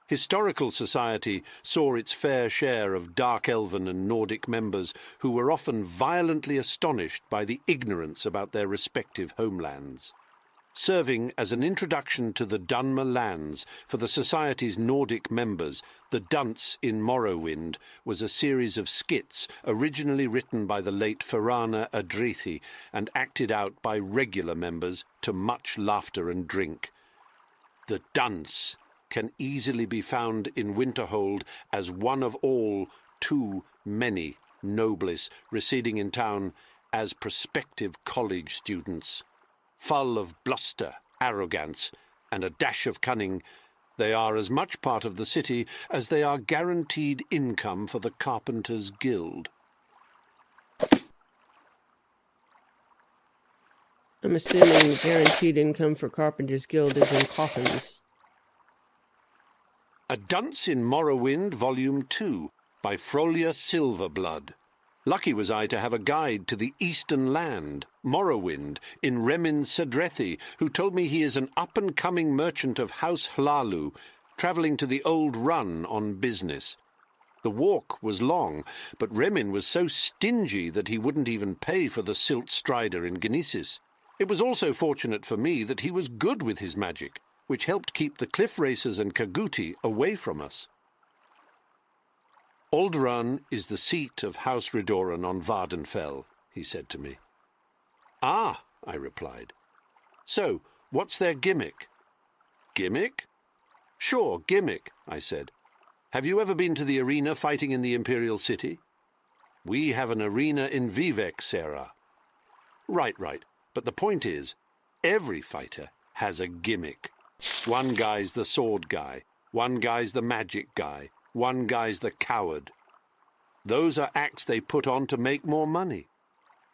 S8: Historical Society saw its fair share of dark elven and Nordic members who were often violently astonished by the ignorance about their respective homelands. Serving as an introduction to the Dunmer lands for the Society's Nordic members, the Dunce in Morrowind was a series of skits originally written by the late Ferrana Adrethi and acted out by regular members to much laughter and drink. The Dunce can easily be found in Winterhold as one of all too many nobles residing in town as prospective college students. Full of bluster, arrogance, and a dash of cunning, they are as much part of the city as they are guaranteed income for the Carpenters' Guild.
S1: I'm assuming guaranteed income for Carpenters' Guild is in coffins.
S8: A Dunce in Morrowind, Volume 2, by Frolia Silverblood. Lucky was I to have a guide to the Eastern Land, Morrowind, in Remin Cedrethi, who told me he is an up-and-coming merchant of House Hlalu, travelling to the Old Run on business. The walk was long, but Remin was so stingy that he wouldn't even pay for the Silt Strider in Genesis. It was also fortunate for me that he was good with his magic, which helped keep the cliff racers and Kaguti away from us. Old Run is the seat of House Redoran on Vardenfell, he said to me. Ah, I replied. So, what's their gimmick? Gimmick? Sure, gimmick, I said. Have you ever been to the arena fighting in the Imperial City? We have an arena in Vivec, Sarah. Right, but the point is, every fighter has a gimmick. One guy's the sword guy, one guy's the magic guy, one guy's the coward. Those are acts they put on to make more money.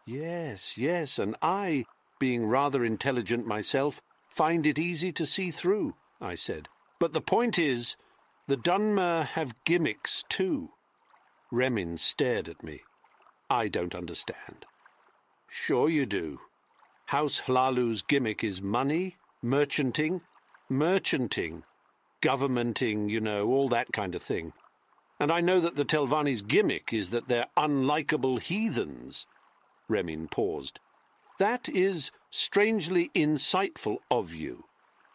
S8: Yes, and I, being rather intelligent myself, find it easy to see through, I said. But the point is, the Dunmer have gimmicks too. Remin stared at me. I don't understand. Sure you do. House Hlalu's gimmick is money, merchanting, governmenting, you know, all that kind of thing. And I know that the Telvanni's gimmick is that they're unlikable heathens. Remin paused. That is strangely insightful of you.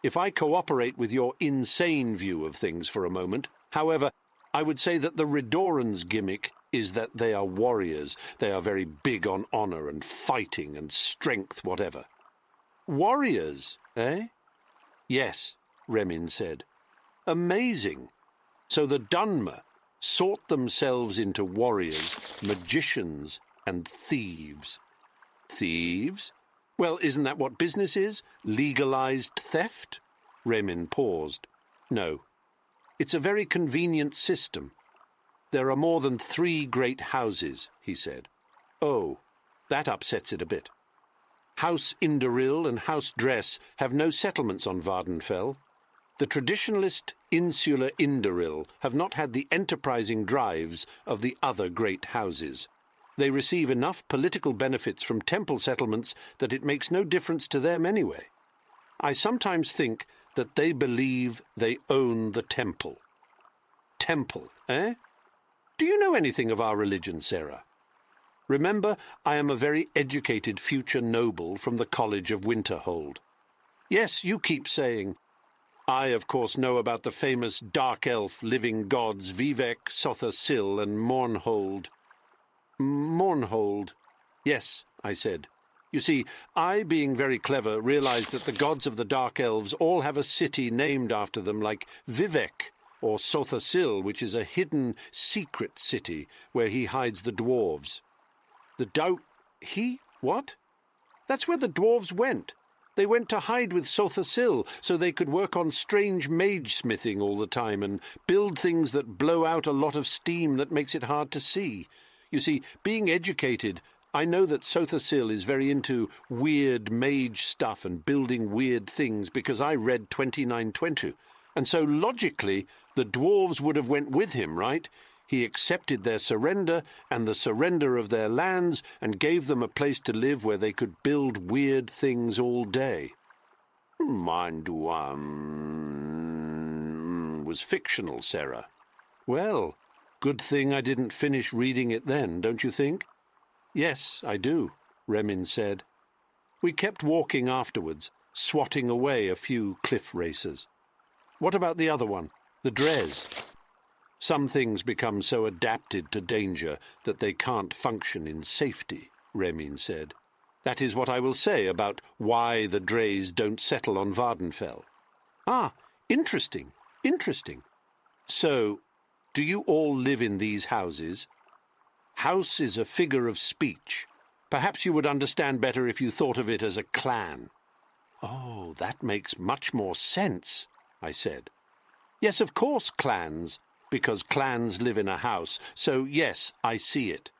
S8: If I cooperate with your insane view of things for a moment, however, I would say that the Redoran's gimmick is that they are warriors. They are very big on honor and fighting and strength, whatever. Warriors, eh? Yes, Remin said. Amazing. So the Dunmer sort themselves into warriors, magicians, and thieves. Thieves? Well, isn't that what business is? Legalized theft? Remin paused. No. It's a very convenient system. There are more than 3 great houses, he said. Oh, that upsets it a bit. House Inderil and House Dress have no settlements on Vardenfell. The traditionalist insular Inderil have not had the enterprising drives of the other great houses. They receive enough political benefits from temple settlements that it makes no difference to them anyway. I sometimes think that they believe they own the temple. Temple, eh? Do you know anything of our religion, Sarah? Remember, I am a very educated future noble from the College of Winterhold. Yes, you keep saying. I, of course, know about the famous dark elf living gods Vivec, Sotha-Sil, and Mournhold. Mournhold. Yes, I said. You see, I, being very clever, realized that the gods of the Dark Elves all have a city named after them, like Vivec, or Sotha-Sil, which is a hidden, secret city where he hides the dwarves. What? That's where the dwarves went. They went to hide with Sotha-Sil so they could work on strange mage-smithing all the time and build things that blow out a lot of steam that makes it hard to see. You see, being educated, I know that Sotha-Sil is very into weird mage stuff and building weird things because I read 2920. And so, logically, the dwarves would have went with him, right? He accepted their surrender and the surrender of their lands and gave them a place to live where they could build weird things all day. Mine was fictional, Sarah. Well, good thing I didn't finish reading it then, don't you think? Yes, I do, Remin said. We kept walking afterwards, swatting away a few cliff racers. What about the other one, the Dres? Some things become so adapted to danger that they can't function in safety, Remin said. That is what I will say about why the Dres don't settle on Vardenfell. Ah, interesting, interesting. So, do you all live in these houses? House is a figure of speech. Perhaps you would understand better if you thought of it as a clan. Oh, that makes much more sense, I said. Yes, of course, clans, because clans live in a house. So, yes, I see it.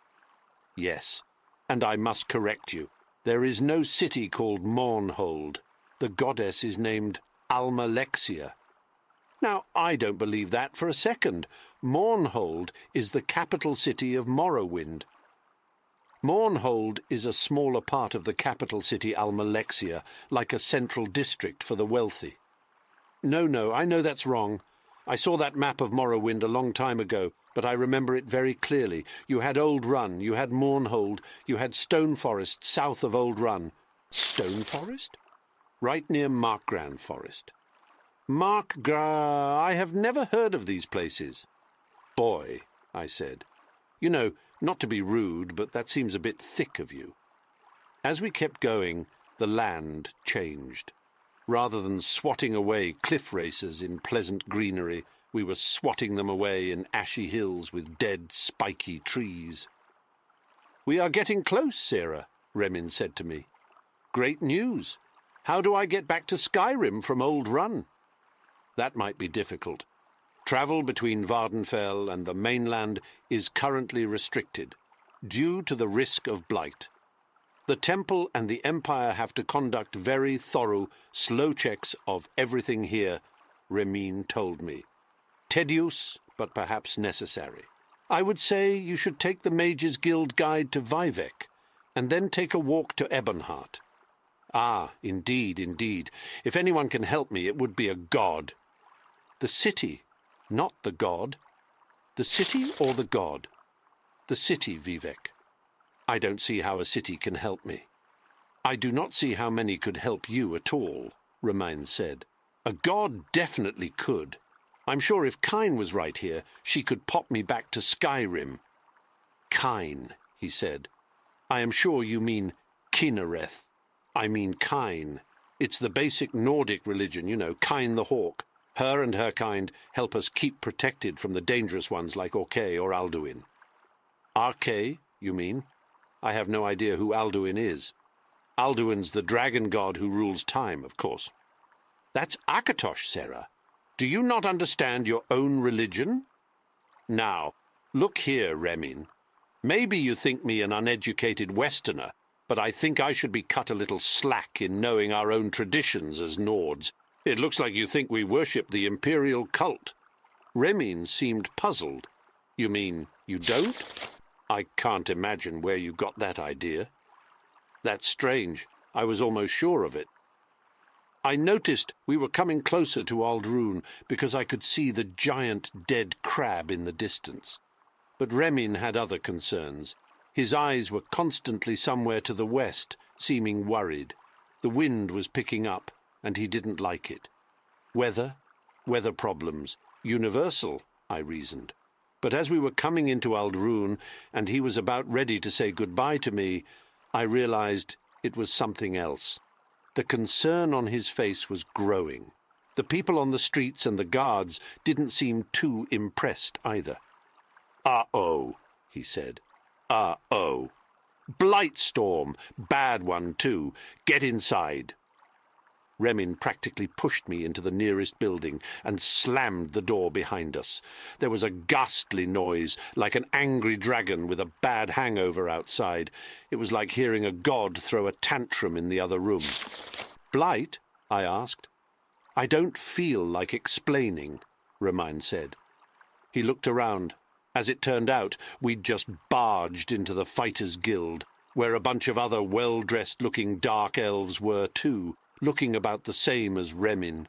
S8: Yes, and I must correct you. There is no city called Mournhold. The goddess is named Almalexia. Now, I don't believe that for a second. Mournhold is the capital city of Morrowind. Mournhold is a smaller part of the capital city Almalexia, like a central district for the wealthy. No, I know that's wrong. I saw that map of Morrowind a long time ago, but I remember it very clearly. You had Old Run, you had Mournhold, you had Stone Forest south of Old Run. Stone Forest? Right near Markgran Forest. I have never heard of these places. Boy, I said. You know, not to be rude, but that seems a bit thick of you. As we kept going, the land changed. Rather than swatting away cliff racers in pleasant greenery, we were swatting them away in ashy hills with dead, spiky trees. We are getting close, Sarah, Remin said to me. Great news. How do I get back to Skyrim from Old Run? That might be difficult. Travel between Vardenfell and the mainland is currently restricted, due to the risk of blight. The Temple and the Empire have to conduct very thorough, slow checks of everything here, Remin told me. Tedious, but perhaps necessary. I would say you should take the Mages Guild Guide to Vivec, and then take a walk to Ebonheart. Ah, indeed, indeed. If anyone can help me, it would be a god. The city, not the god. The city or the god? The city, Vivec. I don't see how a city can help me. I do not see how many could help you at all, Remin said. A god definitely could. I'm sure if Kine was right here, she could pop me back to Skyrim. Kine, he said. I am sure you mean Kinnereth. I mean Kine. It's the basic Nordic religion, you know, Kine the Hawk. Her and her kind help us keep protected from the dangerous ones like Orkay or Alduin. Arkay, you mean? I have no idea who Alduin is. Alduin's the dragon god who rules time, of course. That's Akatosh, Sarah. Do you not understand your own religion? Now, look here, Remin. Maybe you think me an uneducated Westerner, but I think I should be cut a little slack in knowing our own traditions as Nords. It looks like you think we worship the imperial cult. Remin seemed puzzled. You mean you don't? I can't imagine where you got that idea. That's strange. I was almost sure of it. I noticed we were coming closer to Aldrune because I could see the giant dead crab in the distance. But Remin had other concerns. His eyes were constantly somewhere to the west, seeming worried. The wind was picking up, and he didn't like it. Weather problems, universal, I reasoned. But as we were coming into Aldrune, and he was about ready to say goodbye to me, I realized it was something else. The concern on his face was growing. The people on the streets and the guards didn't seem too impressed either. "Uh-oh," he said. "Uh-oh. Blightstorm. Bad one, too. Get inside." Remin practically pushed me into the nearest building and slammed the door behind us. There was a ghastly noise, like an angry dragon with a bad hangover outside. It was like hearing a god throw a tantrum in the other room. "Blight?" I asked. "I don't feel like explaining," Remin said. He looked around. As it turned out, we'd just barged into the Fighters' Guild, where a bunch of other well-dressed-looking dark elves were too, looking about the same as Remin.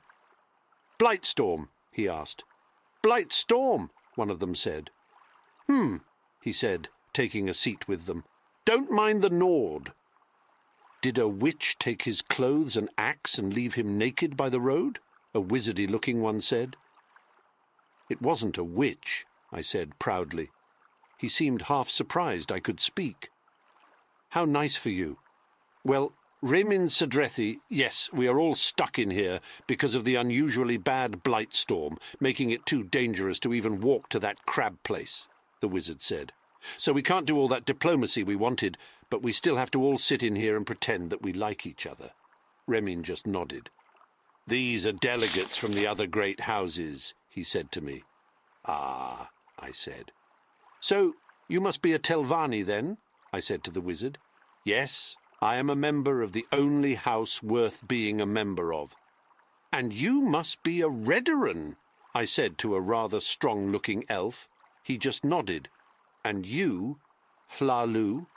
S8: "Blightstorm?" he asked. "Blightstorm," one of them said. He said, taking a seat with them. "Don't mind the Nord." "Did a witch take his clothes and axe and leave him naked by the road?" a wizardy-looking one said. "It wasn't a witch," I said proudly. He seemed half surprised I could speak. "How nice for you. Well, Remin Sedrethi, yes, we are all stuck in here because of the unusually bad Blightstorm, making it too dangerous to even walk to that crab place," the wizard said. "So we can't do all that diplomacy we wanted, but we still have to all sit in here and pretend that we like each other." Remin just nodded. "These are delegates from the other great houses," he said to me. "Ah," I said. "So, you must be a Telvanni then?" I said to the wizard. "Yes, I am a member of the only house worth being a member of." "And you must be a Redoran," I said to a rather strong-looking elf. He just nodded. "And you, Hlalu?"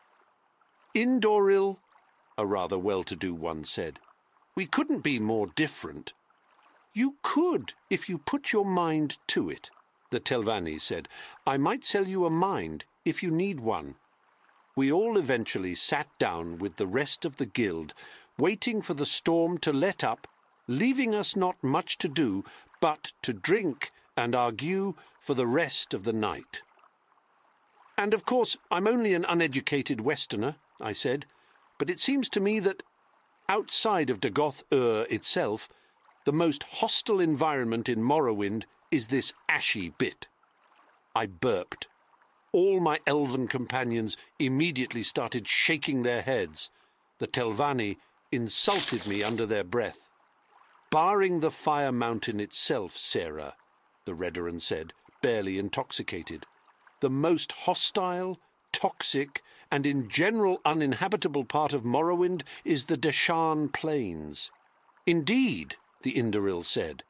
S8: "Indoril," a rather well-to-do one said. "We couldn't be more different." "You could, if you put your mind to it," the Telvanni said. "I might sell you a mind, if you need one." We all eventually sat down with the rest of the guild, waiting for the storm to let up, leaving us not much to do but to drink and argue for the rest of the night. "And of course I'm only an uneducated Westerner," I said, "but it seems to me that, outside of Dagoth itself, the most hostile environment in Morrowind is this ashy bit." I burped. All my elven companions immediately started shaking their heads. The Telvanni insulted me under their breath. "Barring the fire mountain itself, Sarah," the Redoran said, barely intoxicated, "the most hostile, toxic, and in general uninhabitable part of Morrowind is the Deshan Plains." "Indeed," the Indoril said.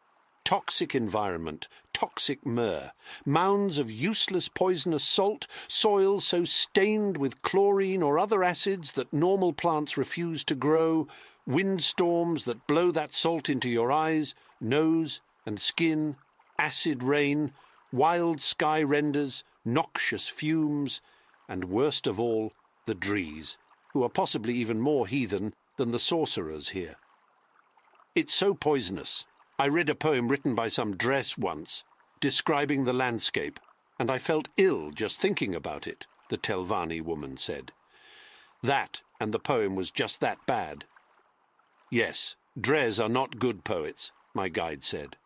S8: "Toxic environment, toxic myrrh, mounds of useless poisonous salt, soil so stained with chlorine or other acids that normal plants refuse to grow, windstorms that blow that salt into your eyes, nose, and skin, acid rain, wild sky renders, noxious fumes, and worst of all, the Drees, who are possibly even more heathen than the sorcerers here. It's so poisonous. I read a poem written by some dress once. describing the landscape, and I felt ill just thinking about it, the Telvanni woman said. That and the poem was just that bad. Yes, Dres are not good poets, my guide said.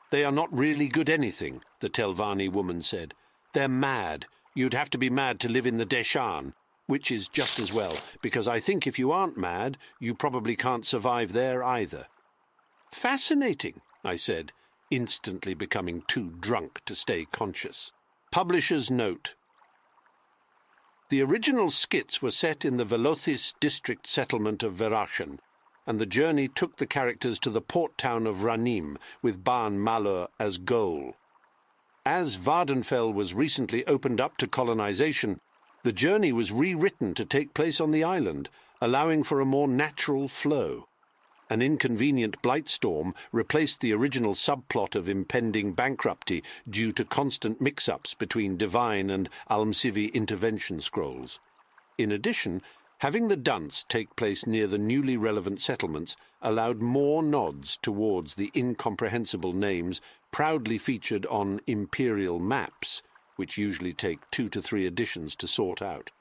S8: They are not really good anything, the Telvanni woman said. They're mad. You'd have to be mad to live in the Deshan, which is just as well, because I think if you aren't mad, you probably can't survive there either. Fascinating, I said, instantly becoming too drunk to stay conscious. Publisher's note. The original skits were set in the Velothis district settlement of Verachan, and the journey took the characters to the port town of Ranim, with Ban Malur as goal. As Vardenfell was recently opened up to colonization, the journey was rewritten to take place on the island, allowing for a more natural flow. An inconvenient blight storm replaced the original subplot of impending bankruptcy due to constant mix-ups between divine and Almsivi intervention scrolls. In addition, having the dance take place near the newly relevant settlements allowed more nods towards the incomprehensible names proudly featured on imperial maps, which usually take 2 to 3 editions to sort out.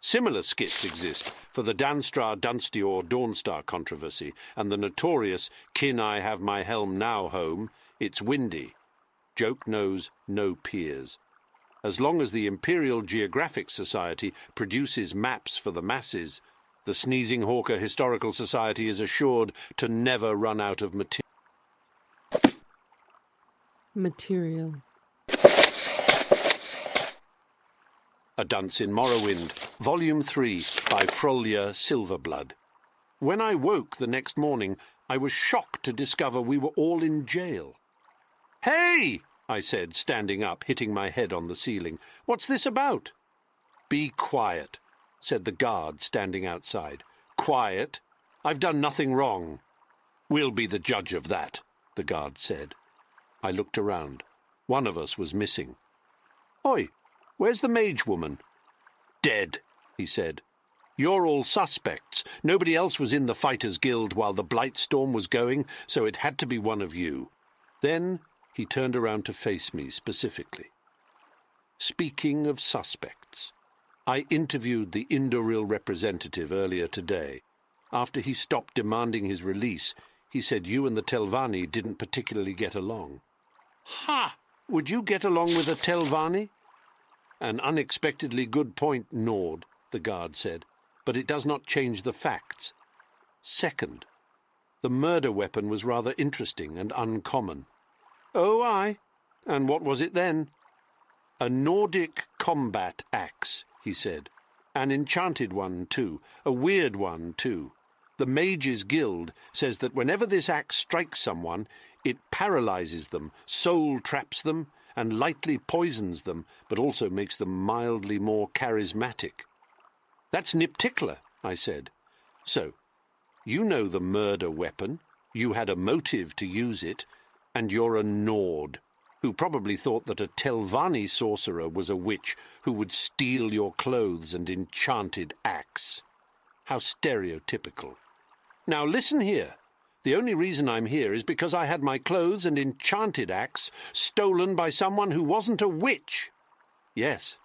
S8: Similar skits exist for the Danstra Dunstior Dawnstar controversy and the notorious Kin I Have My Helm Now Home, It's Windy. Joke knows no peers. As long as the Imperial Geographic Society produces maps for the masses, the Sneezing Hawker Historical Society is assured to never run out of
S1: material.
S8: A Dunce in Morrowind, Volume 3, by Frolya Silverblood. When I woke the next morning, I was shocked to discover we were all in jail. "Hey!" I said, standing up, hitting my head on the ceiling. "What's this about?" "Be quiet," said the guard standing outside. "Quiet? I've done nothing wrong." "We'll be the judge of that," the guard said. I looked around. One of us was missing. "Oi! Where's the mage woman?" "Dead," he said. "You're all suspects. Nobody else was in the Fighters Guild while the blight storm was going, so it had to be one of you." Then he turned around to face me specifically. "Speaking of suspects, I interviewed the Indoril representative earlier today. After he stopped demanding his release, he said you and the Telvanni didn't particularly get along." "Ha! Would you get along with a Telvanni?" "An unexpectedly good point, Nord," the guard said, "but it does not change the facts. Second, the murder weapon was rather interesting and uncommon." "Oh, aye? And what was it then?" "A Nordic combat axe," he said. "An enchanted one, too. A weird one, too. The Mages Guild says that whenever this axe strikes someone, it paralyzes them, soul traps them, and lightly poisons them, but also makes them mildly more charismatic." "That's Nip Tickler," I said. "So, you know the murder weapon, you had a motive to use it, and you're a Nord, who probably thought that a Telvanni sorcerer was a witch who would steal your clothes and enchanted axe. How stereotypical. Now listen here. The only reason I'm here is because I had my clothes and enchanted axe stolen by someone who wasn't a witch." "Yes,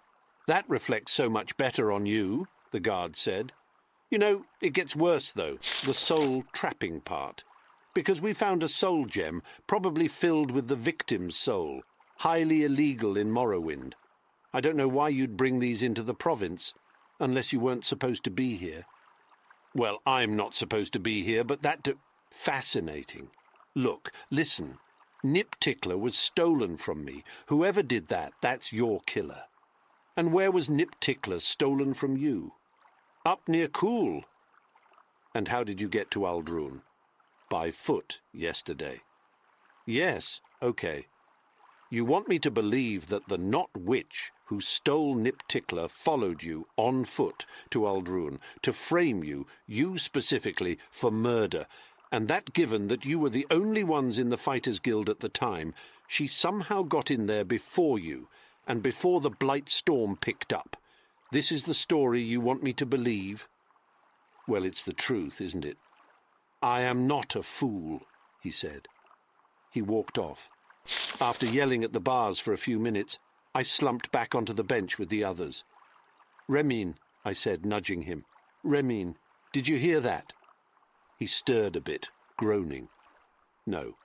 S8: that reflects so much better on you," the guard said. "You know, it gets worse, though, the soul trapping part. Because we found a soul gem, probably filled with the victim's soul, highly illegal in Morrowind. I don't know why you'd bring these into the province, unless you weren't supposed to be here." "Well, I'm not supposed to be here, but Fascinating. Look, listen. Nip Tickler was stolen from me. Whoever did that, that's your killer. And where was Nip Tickler stolen from you?" "Up near Cool." "And how did you get to Aldrun?" "By foot yesterday." "Yes, okay. You want me to believe that the not-witch who stole Nip Tickler followed you on foot to Aldrun to frame you specifically, for murder, and that given that you were the only ones in the Fighters Guild at the time, she somehow got in there before you, and before the blight storm picked up. This is the story you want me to believe?" "Well, it's the truth, isn't it?" "I am not a fool," he said. He walked off, After yelling at the bars for a few minutes, I slumped back onto the bench with the others. "Remin," I said, nudging him. "Remin, did you hear that?" He stirred a bit, groaning. "No.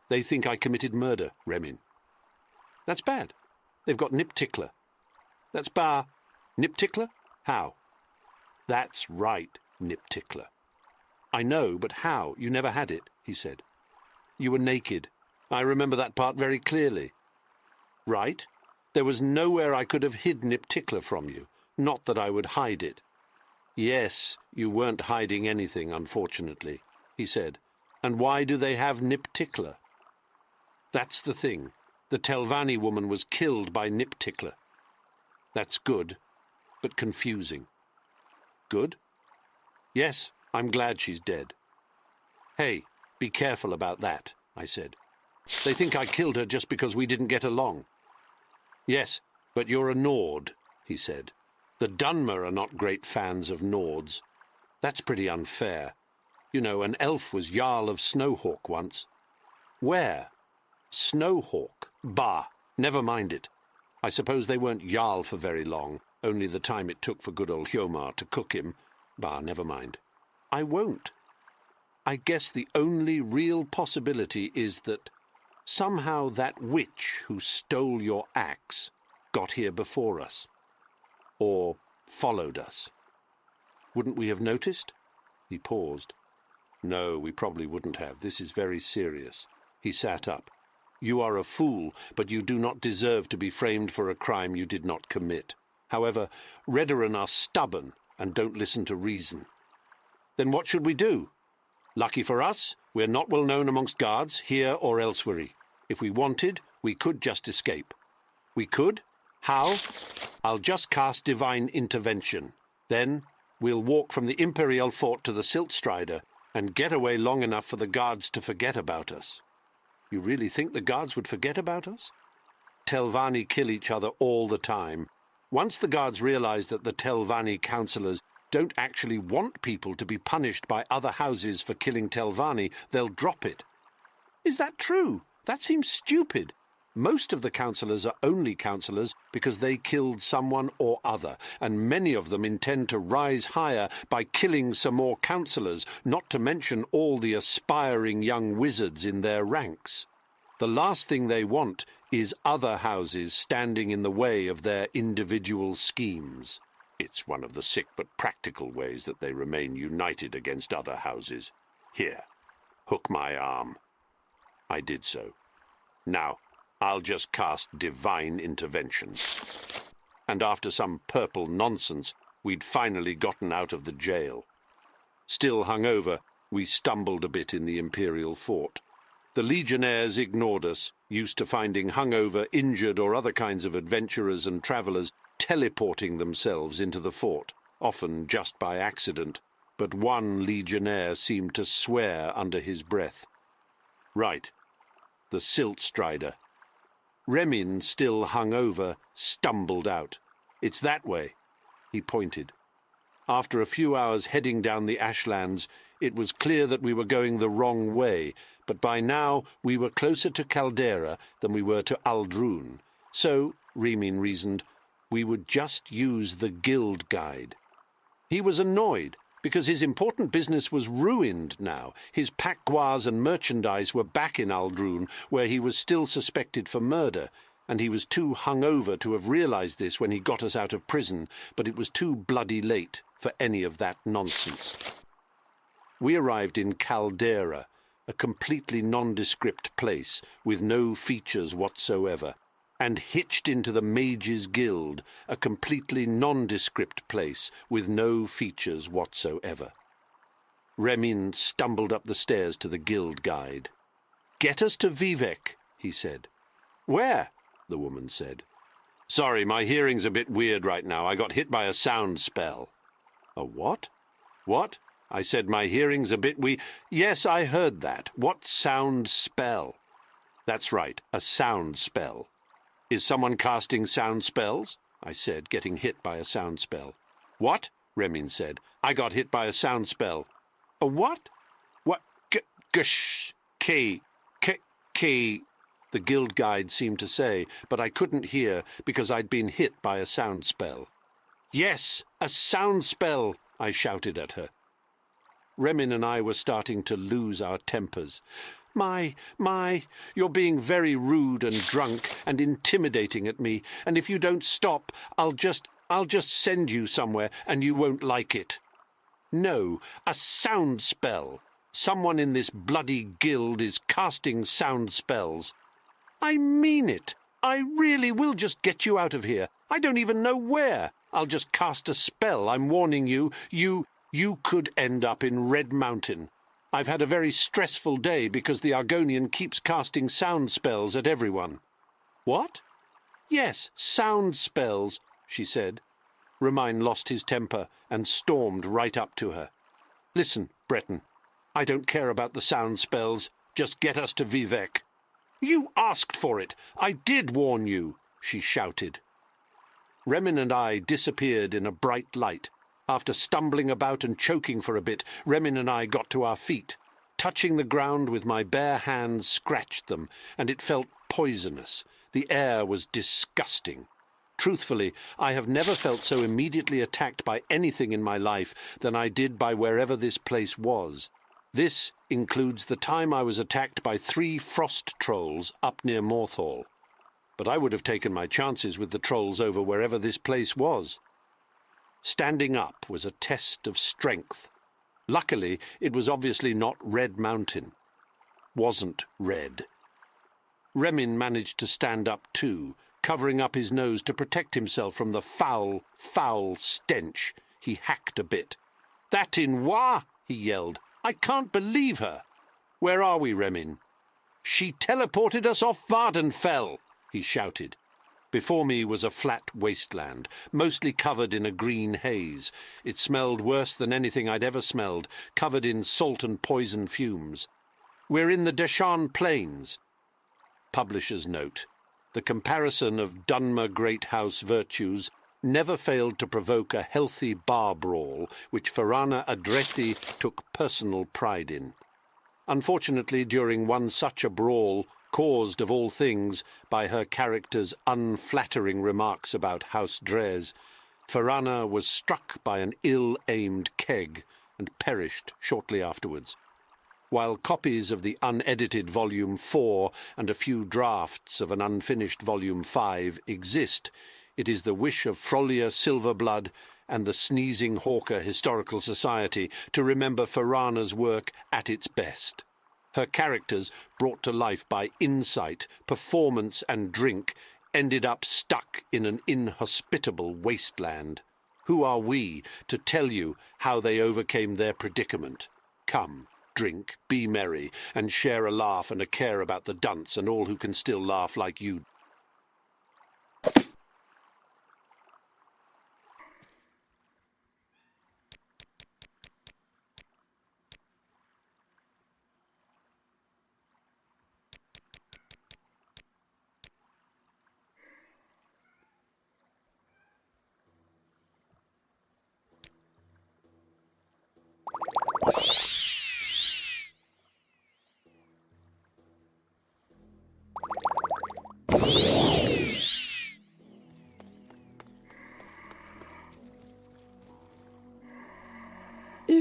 S8: They think I committed murder, Remin." "That's bad. They've got Nip Tickler." "That's Nip Tickler? How?" "That's right, Nip Tickler." "I know, but how? You never had it," he said. "You were naked. I remember that part very clearly." "Right. There was nowhere I could have hid Nip Tickler from you. Not that I would hide it." "Yes, you weren't hiding anything, unfortunately," he said. "And why do they have Nip Tickler?" "That's the thing. The Telvanni woman was killed by Nip Tickler." "That's good, but confusing." "Good?" "Yes, I'm glad she's dead." "Hey, be careful about that," I said. "They think I killed her just because we didn't get along." "Yes, but you're a Nord," he said. "The Dunmer are not great fans of Nords. That's pretty unfair. You know, an elf was Jarl of Snowhawk once." "Where?" "Snowhawk. Bah, never mind it. I suppose they weren't Jarl for very long, only the time it took for good old Hjomar to cook him. Bah, never mind. I won't. I guess the only real possibility is that somehow that witch who stole your axe got here before us. Or followed us. Wouldn't we have noticed?" He paused. "No, we probably wouldn't have. This is very serious." He sat up. "You are a fool, but you do not deserve to be framed for a crime you did not commit. However, Redoran are stubborn and don't listen to reason." "Then what should we do?" "Lucky for us, we're not well known amongst guards, here or elsewhere. If we wanted, we could just escape." "We could? How?" "I'll just cast divine intervention. Then we'll walk from the Imperial fort to the Siltstrider and get away long enough for the guards to forget about us." "You really think the guards would forget about us?" "Telvanni kill each other all the time. Once the guards realize that the Telvanni councillors don't actually want people to be punished by other houses for killing Telvanni, they'll drop it." "Is that true? That seems stupid. Most of the councillors are only councillors because they killed someone or other, and many of them intend to rise higher by killing some more councillors, not to mention all the aspiring young wizards in their ranks. The last thing they want is other houses standing in the way of their individual schemes. It's one of the sick but practical ways that they remain united against other houses. Here, hook my arm." I did so. "Now, I'll just cast divine intervention." And after some purple nonsense, we'd finally gotten out of the jail. Still hungover, we stumbled a bit in the Imperial fort. The legionnaires ignored us, used to finding hungover, injured or other kinds of adventurers and travellers teleporting themselves into the fort, often just by accident, but one legionnaire seemed to swear under his breath. Right, the Siltstrider. Remin, still hungover, stumbled out. "It's that way." He pointed. After a few hours heading down the ashlands, it was clear that we were going the wrong way, but by now we were closer to Caldera than we were to Aldrun. So, Remin reasoned, we would just use the guild guide. He was annoyed, because his important business was ruined now. His packguas and merchandise were back in Aldrun, where he was still suspected for murder, and he was too hungover to have realized this when he got us out of prison, but it was too bloody late for any of that nonsense. We arrived in Caldera, a completely nondescript place with no features whatsoever, and hitched into the Mages' Guild, a completely nondescript place with no features whatsoever. Remin stumbled up the stairs to the guild guide. "Get us to Vivec," he said. "Where?" the woman said. "Sorry, my hearing's a bit weird right now. I got hit by a sound spell." "A what?" "What? I said my hearing's a bit Yes, I heard that. What sound spell?" "That's right, a sound spell." "Is someone casting sound spells?" I said, getting hit by a sound spell. "What?" Remin said. "I got hit by a sound spell." "A what?" "What? Gush. K. the guild guide seemed to say, but I couldn't hear because I'd been hit by a sound spell. "Yes, a sound spell!" I shouted at her. Remin and I were starting to lose our tempers. My, you're being very rude and drunk and intimidating at me, and if you don't stop, I'll just send you somewhere, and you won't like it. No, a sound spell. Someone in this bloody guild is casting sound spells. I mean it. I really will just get you out of here. I don't even know where. I'll just cast a spell. I'm warning you. You could end up in Red Mountain. I've had a very stressful day because the Argonian keeps casting sound spells at everyone. What? Yes, sound spells, she said. Remine lost his temper and stormed right up to her. Listen, Breton, I don't care about the sound spells. Just get us to Vivec. You asked for it. I did warn you, she shouted. Remin and I disappeared in a bright light. After stumbling about and choking for a bit, Remin and I got to our feet. Touching the ground with my bare hands scratched them, and it felt poisonous. The air was disgusting. Truthfully, I have never felt so immediately attacked by anything in my life than I did by wherever this place was. This includes the time I was attacked by 3 frost trolls up near Morthal. But I would have taken my chances with the trolls over wherever this place was. Standing up was a test of strength. Luckily, it was obviously not Red Mountain. Wasn't red. Remin managed to stand up too, covering up his nose to protect himself from the foul, foul stench. He hacked a bit. "That in wa!" he yelled. "I can't believe her." "Where are we, Remin?" "She teleported us off Vardenfell," he shouted. Before me was a flat wasteland, mostly covered in a green haze. It smelled worse than anything I'd ever smelled, covered in salt and poison fumes. "We're in the Deshan Plains." Publisher's note. The comparison of Dunmer Great House virtues never failed to provoke a healthy bar brawl, which Farana Adrethi took personal pride in. Unfortunately, during one such a brawl, caused, of all things, by her character's unflattering remarks about House Dres, Farana was struck by an ill-aimed keg and perished shortly afterwards. While copies of the unedited Volume 4 and a few drafts of an unfinished Volume 5 exist, it is the wish of Frolia Silverblood and the Sneezing Hawker Historical Society to remember Farana's work at its best. Her characters, brought to life by insight, performance, and drink, ended up stuck in an inhospitable wasteland. Who are we to tell you how they overcame their predicament? Come, drink, be merry, and share a laugh and a care about the dunce and all who can still laugh like you.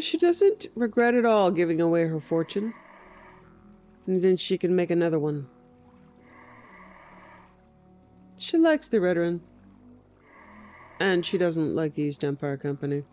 S1: She doesn't regret at all giving away her fortune. Convinced she can make another one. She likes the Redoran. And she doesn't like the East Empire Company.